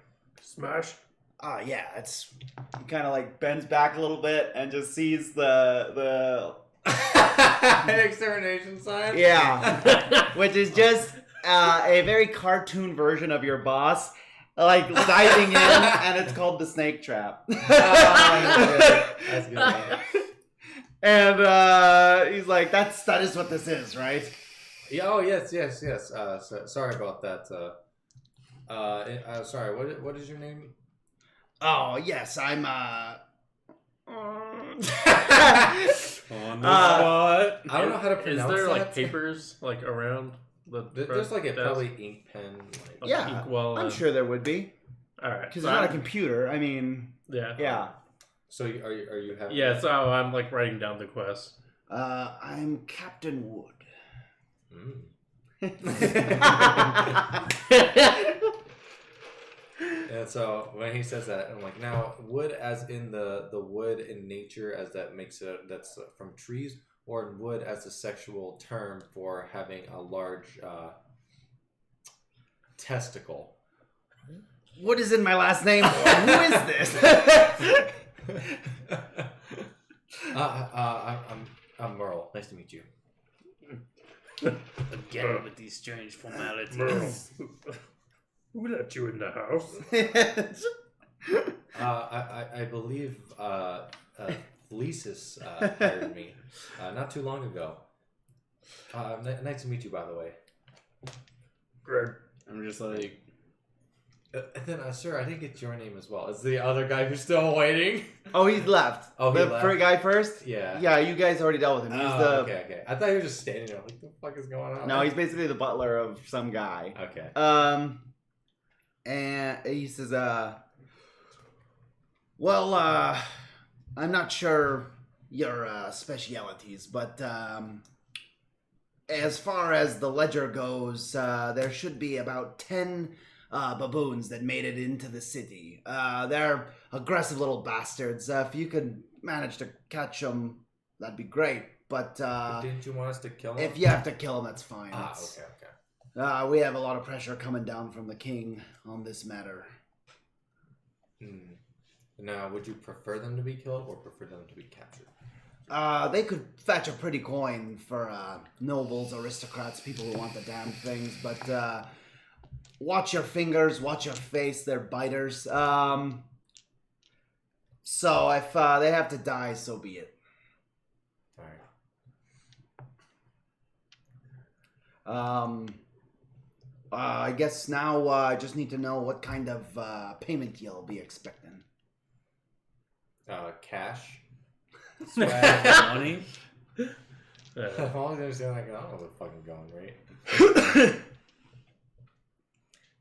[SPEAKER 6] smash.
[SPEAKER 1] Yeah, it's he kind of like bends back a little bit and just sees the
[SPEAKER 7] An extermination sign?
[SPEAKER 1] yeah, which is just a very cartoon version of your boss, like diving in, and it's called the snake trap.
[SPEAKER 7] That's good.
[SPEAKER 1] And he's like, that is what this is, right?
[SPEAKER 7] Yeah, oh, yes. Sorry about that. Sorry, what is your name?
[SPEAKER 1] Oh yes, I'm
[SPEAKER 4] On the spot.
[SPEAKER 7] I don't know how to
[SPEAKER 6] Is
[SPEAKER 7] pronounce
[SPEAKER 6] there
[SPEAKER 7] that.
[SPEAKER 6] like papers like around the?
[SPEAKER 7] There's like a
[SPEAKER 6] desk?
[SPEAKER 7] probably ink pen. Like,
[SPEAKER 1] Yeah,
[SPEAKER 6] Inkwell
[SPEAKER 1] I'm
[SPEAKER 6] and-
[SPEAKER 1] sure there would be,
[SPEAKER 6] All right.
[SPEAKER 1] because
[SPEAKER 6] so
[SPEAKER 1] it's not a
[SPEAKER 6] I'm-
[SPEAKER 1] computer. I mean,
[SPEAKER 6] Yeah.
[SPEAKER 7] So are you having?
[SPEAKER 6] Yeah. So I'm like writing down the quest.
[SPEAKER 1] I'm Captain Wood.
[SPEAKER 7] And so when he says that, I'm like, now wood as in the wood in nature as that makes it that's from trees, or wood as a sexual term for having a large testicle.
[SPEAKER 1] What is in my last name? Who is this?
[SPEAKER 7] I'm Merle. Nice to meet you.
[SPEAKER 2] Again with these strange formalities.
[SPEAKER 6] Who let you in the house?
[SPEAKER 7] I believe Felicis hired me not too long ago. Nice to meet you, by the way.
[SPEAKER 4] I'm just like,
[SPEAKER 7] And then, sir, I didn't get your name as well. Is the other guy who's still waiting?
[SPEAKER 1] Oh, he's left.
[SPEAKER 7] Oh, he
[SPEAKER 1] the
[SPEAKER 7] left?
[SPEAKER 1] guy first?
[SPEAKER 7] Yeah.
[SPEAKER 1] Yeah, you guys already dealt with him. He's the
[SPEAKER 7] Okay. I thought you were just standing there. Like, what the fuck is going on?
[SPEAKER 1] no, he's basically the butler of some guy.
[SPEAKER 7] Okay.
[SPEAKER 1] And he says, well, I'm not sure your specialities, but as far as the ledger goes, there should be about 10 baboons that made it into the city. They're aggressive little bastards. If you could manage to catch them, that'd be great. But
[SPEAKER 7] Didn't you want us to kill him?
[SPEAKER 1] if you have to kill them, that's fine.
[SPEAKER 7] Okay.
[SPEAKER 1] We have a lot of pressure coming down from the king on this matter.
[SPEAKER 7] Now, would you prefer them to be killed or prefer them to be captured?
[SPEAKER 1] They could fetch a pretty coin for nobles, aristocrats, people who want the damn things, but watch your fingers, watch your face, they're biters. So if they have to die, so be it.
[SPEAKER 7] Alright.
[SPEAKER 1] I guess now I just need to know what kind of payment you'll be expecting.
[SPEAKER 7] Cash.
[SPEAKER 4] Swag money.
[SPEAKER 7] As long as they're saying like, I don't know where they're fucking going, right?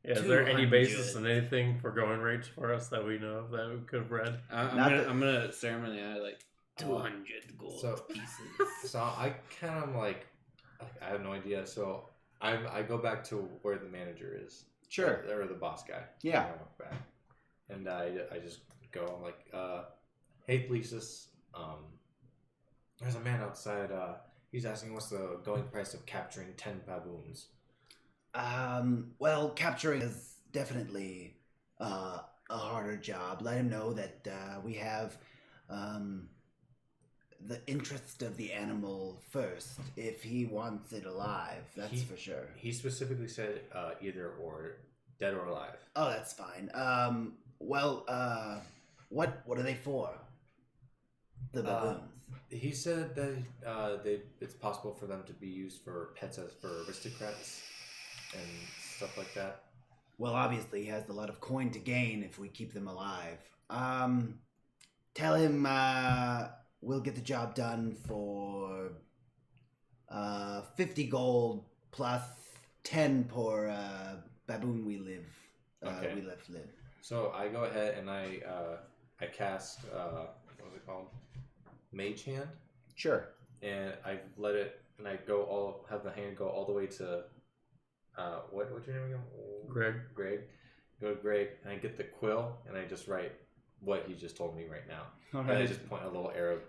[SPEAKER 6] Yeah, is there any
[SPEAKER 2] 200.
[SPEAKER 6] basis in anything for going rates for us that we know of that we could have read?
[SPEAKER 4] I'm gonna ceremony like
[SPEAKER 2] 200 gold
[SPEAKER 7] So-
[SPEAKER 2] pieces.
[SPEAKER 7] So I kind of like I have no idea. So I go back to where the manager is.
[SPEAKER 1] Sure.
[SPEAKER 7] Or the boss guy.
[SPEAKER 1] Yeah.
[SPEAKER 7] I walk back. And I just go, I'm like, hey, Thesis, there's a man outside. He's asking what's the going price of capturing 10 baboons.
[SPEAKER 1] Well, capturing is definitely a harder job. Let him know that we have the interest of the animal first. If he wants it alive, that's for sure.
[SPEAKER 7] He specifically said either or, dead or alive.
[SPEAKER 1] Oh, that's fine. Well, what are they for? The baboons.
[SPEAKER 7] He said that it's possible for them to be used for pets as for aristocrats and stuff like that.
[SPEAKER 1] Well, obviously, he has a lot of coin to gain if we keep them alive. Tell him we'll get the job done for 50 gold plus 10 per baboon we live.
[SPEAKER 7] Okay.
[SPEAKER 1] We left live.
[SPEAKER 7] So I go ahead and I cast what was it called? Mage Hand,
[SPEAKER 1] Sure.
[SPEAKER 7] and I let it, and I have the hand go all the way to what's your name again?
[SPEAKER 6] Greg.
[SPEAKER 7] Go to Greg, and I get the quill, and I just write what he just told me right now.
[SPEAKER 1] All
[SPEAKER 7] And I just point a little arrow,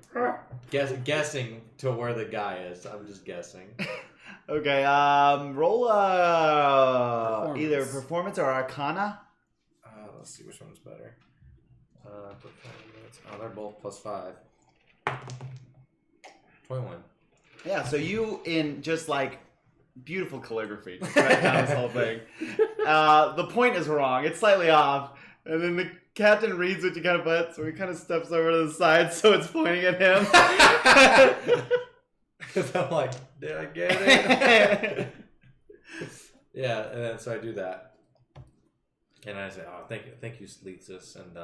[SPEAKER 7] guessing to where the guy is. I'm just guessing.
[SPEAKER 1] Okay. Roll either performance or Arcana.
[SPEAKER 7] Let's see which one's better. Performance. Oh, they're both +5. 21.
[SPEAKER 1] Yeah. So you in just like beautiful calligraphy, just write down this whole thing. The point is wrong. It's slightly off, and then the captain reads what you kind of put, so he kind of steps over to the side, so it's pointing at him.
[SPEAKER 7] Because I'm like, did I get it? Yeah, and then so I do that, and I say, "Oh, thank you, Sleetsus." And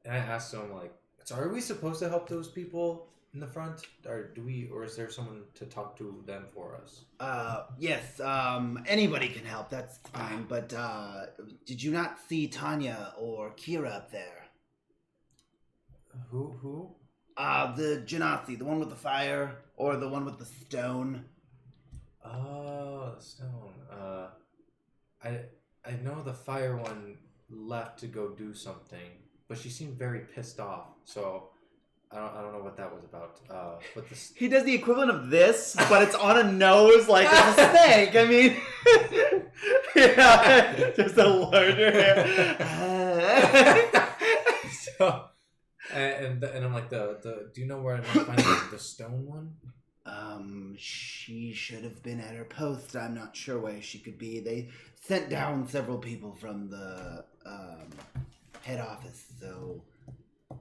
[SPEAKER 7] and I asked him like, "So are we supposed to help those people in the front, or or is there someone to talk to them for us?"
[SPEAKER 1] Yes. Anybody can help. That's fine. But did you not see Tanya or Kira up there?
[SPEAKER 7] Who?
[SPEAKER 1] The Genasi, the one with the fire, or the one with the stone.
[SPEAKER 7] Oh, the stone. I know the fire one left to go do something, but she seemed very pissed off. So I don't know what that was about. But the
[SPEAKER 1] He does the equivalent of this, but it's on a nose like it's a snake. I mean, yeah, just a larger hair.
[SPEAKER 7] So, and I'm like, do you know where I might find the stone one?
[SPEAKER 1] She should have been at her post. I'm not sure where she could be. They sent down several people from the head office, so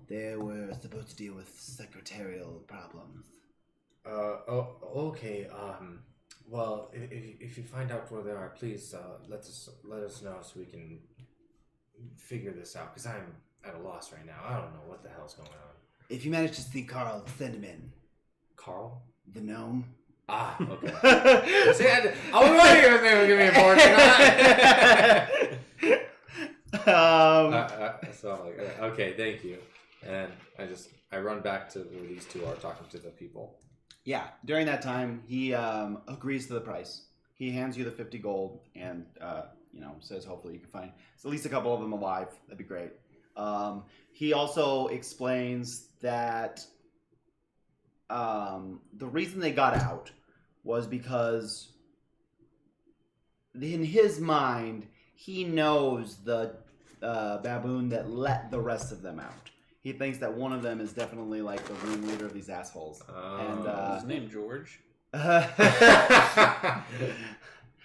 [SPEAKER 1] they were supposed to deal with secretarial problems.
[SPEAKER 7] Okay. Well, if you find out where they are, please let us know so we can figure this out. Because I'm at a loss right now. I don't know what the hell's going on.
[SPEAKER 1] If you manage to see Carl, send him in.
[SPEAKER 7] Carl?
[SPEAKER 1] The gnome.
[SPEAKER 7] Ah, okay. See, I was wondering if they would give me a fortune. So I'm like, okay, thank you. And I run back to where these two are talking to the people.
[SPEAKER 1] Yeah, during that time, he agrees to the price. He hands you the 50 gold and, says hopefully you can find at least a couple of them alive. That'd be great. He also explains that the reason they got out was because in his mind, he knows the baboon that let the rest of them out. He thinks that one of them is definitely like the ringleader of these assholes. And
[SPEAKER 4] his name George.
[SPEAKER 7] How's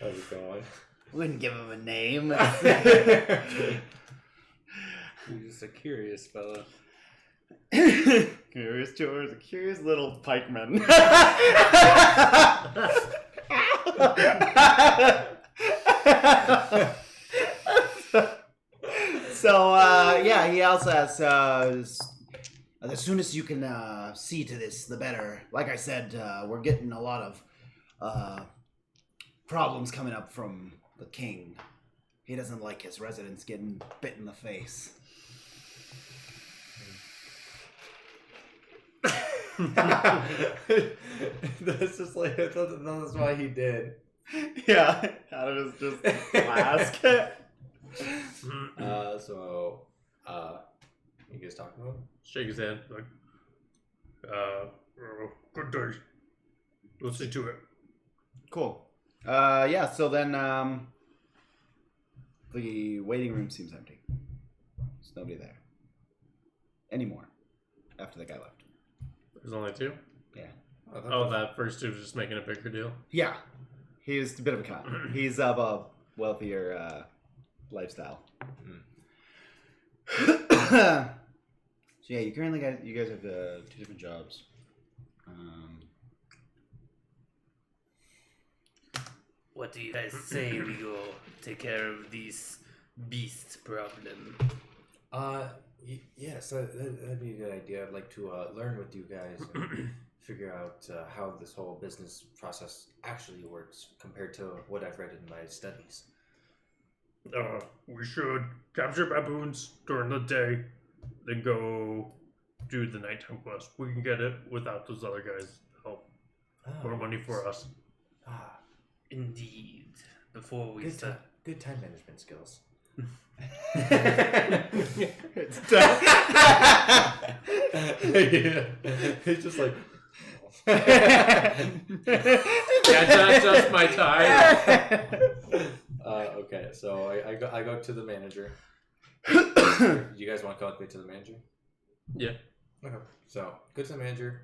[SPEAKER 7] it going?
[SPEAKER 1] Wouldn't give him a name.
[SPEAKER 4] He's just a curious fella.
[SPEAKER 1] Curious George, a curious little pikeman. So, he also asks, the soonest you can see to this, the better. Like I said, we're getting a lot of problems coming up from the king. He doesn't like his residents getting bit in the face.
[SPEAKER 7] That's just like that's why he did.
[SPEAKER 1] Yeah, Addendus just ask.
[SPEAKER 7] You guys talking about?
[SPEAKER 6] Shake his hand. Like, good day. Let's see to it.
[SPEAKER 1] Cool. So then the waiting room seems empty. There's nobody there anymore after the guy left.
[SPEAKER 6] There's only two?
[SPEAKER 1] Yeah.
[SPEAKER 6] Oh, that first dude was just making a bigger deal?
[SPEAKER 1] Yeah. He's a bit of a con. He's of a wealthier lifestyle. So yeah, you guys have 2 different jobs.
[SPEAKER 2] What do you guys say we go take care of this beast problem?
[SPEAKER 7] Yes, that'd be a good idea. I'd like to learn with you guys and figure out how this whole business process actually works compared to what I've read in my studies.
[SPEAKER 6] We should capture baboons during the day, then go do the nighttime quest. We can get it without those other guys' help. More money for us.
[SPEAKER 2] Indeed. Before we
[SPEAKER 7] Good
[SPEAKER 2] start.
[SPEAKER 7] good time management skills.
[SPEAKER 1] It's done.
[SPEAKER 7] It's just like
[SPEAKER 6] That's just my time.
[SPEAKER 7] okay, so I go to the manager. You guys want to go to the manager?
[SPEAKER 6] Yeah.
[SPEAKER 7] Okay. So go to the manager.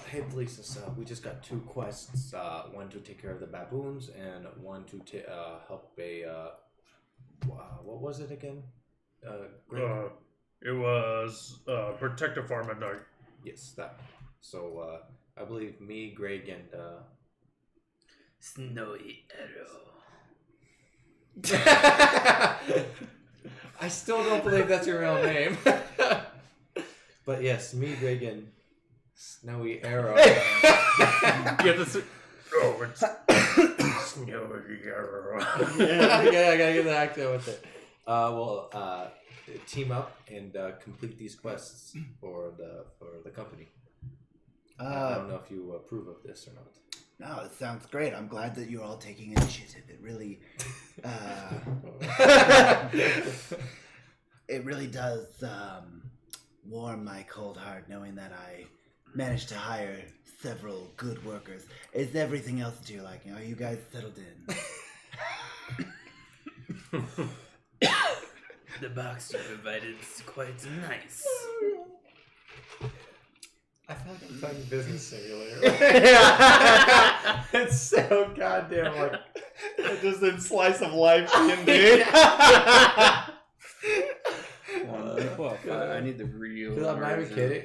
[SPEAKER 7] Hey, police, we just got 2 quests. One to take care of the baboons, and one to help a. What was it again?
[SPEAKER 6] It was protect a farm at night.
[SPEAKER 7] Yes, that. So I believe me, Greg, and
[SPEAKER 2] Snowy Arrow.
[SPEAKER 7] I still don't believe that's your real name. But yes, me, Greg, and Snowy Arrow.
[SPEAKER 6] Get this. Oh, it's Snowy Arrow.
[SPEAKER 7] Yeah, I gotta get the accent with it. Team up and complete these quests for the company. I don't know if you approve of this or not.
[SPEAKER 1] No, it sounds great. I'm glad that you're all taking initiative. It really, it really does warm my cold heart knowing that I managed to hire several good workers. Is everything else that you're liking? Are you guys settled in?
[SPEAKER 2] The box you provided is quite nice.
[SPEAKER 7] I feel like I'm playing Business Simulator. It's so goddamn like
[SPEAKER 1] Just in slice of life, D&D.
[SPEAKER 4] I need the real.
[SPEAKER 7] Dude, I'm not even
[SPEAKER 4] version.
[SPEAKER 7] kidding.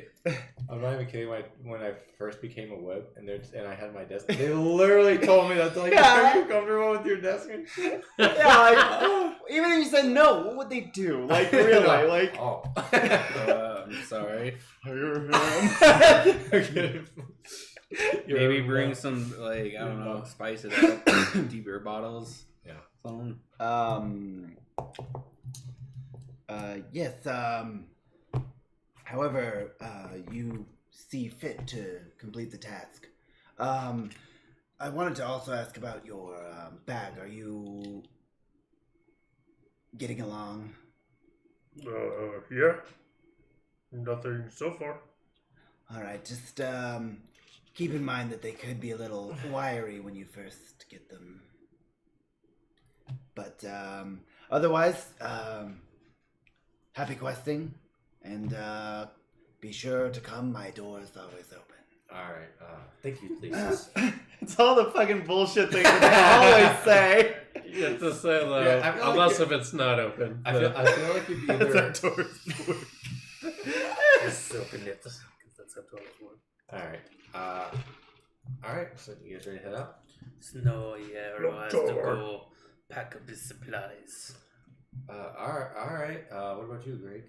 [SPEAKER 7] I'm not even kidding. When I first became a web and I had my desk, they literally told me that, like, are you comfortable with your desk and shit?
[SPEAKER 1] Yeah, like, even if you said no, what would they do? Like, really? Like,
[SPEAKER 7] Oh.
[SPEAKER 4] I'm sorry.
[SPEAKER 7] Okay.
[SPEAKER 4] Maybe bring some, like, I don't know, spice it up. Empty beer bottles.
[SPEAKER 7] Yeah.
[SPEAKER 4] Something.
[SPEAKER 1] Yes, however, you see fit to complete the task. I wanted to also ask about your bag. Are you getting along?
[SPEAKER 6] Yeah. Nothing so far.
[SPEAKER 1] All right, just keep in mind that they could be a little wiry when you first get them. But otherwise, happy questing, and be sure to come. My door is always open.
[SPEAKER 7] All right. Thank you, Thesis.
[SPEAKER 1] It's all the fucking bullshit things that they always say.
[SPEAKER 6] You have to say though,
[SPEAKER 7] Yeah, I feel like
[SPEAKER 6] unless if it's not open.
[SPEAKER 7] I feel like if either.
[SPEAKER 6] that door's work. Just open it, because that's how doors work.
[SPEAKER 7] All right. So you guys ready to head out?
[SPEAKER 2] Snowy Arrow has to go pack up his supplies.
[SPEAKER 7] All right. What about you, Greg?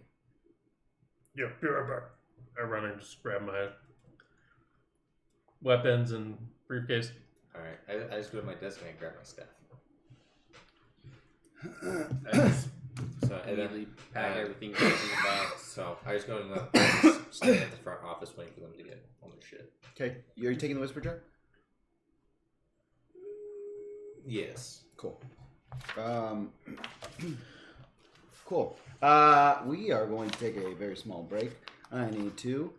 [SPEAKER 6] Yeah, be right back. I run and just grab my weapons and briefcase.
[SPEAKER 7] All right. I just go to my desk and I grab my staff. So and then
[SPEAKER 4] Immediately pack everything back in the box.
[SPEAKER 7] So I just go to the office, stand at the front office waiting for them to get all their shit.
[SPEAKER 1] Okay, you're taking the whisper jar?
[SPEAKER 7] Yes.
[SPEAKER 1] Cool. Cool. We are going to take a very small break. I need to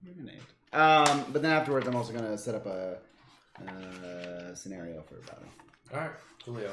[SPEAKER 1] marinate. But then afterwards, I'm also going to set up a scenario for battle.
[SPEAKER 7] All right. Coolio.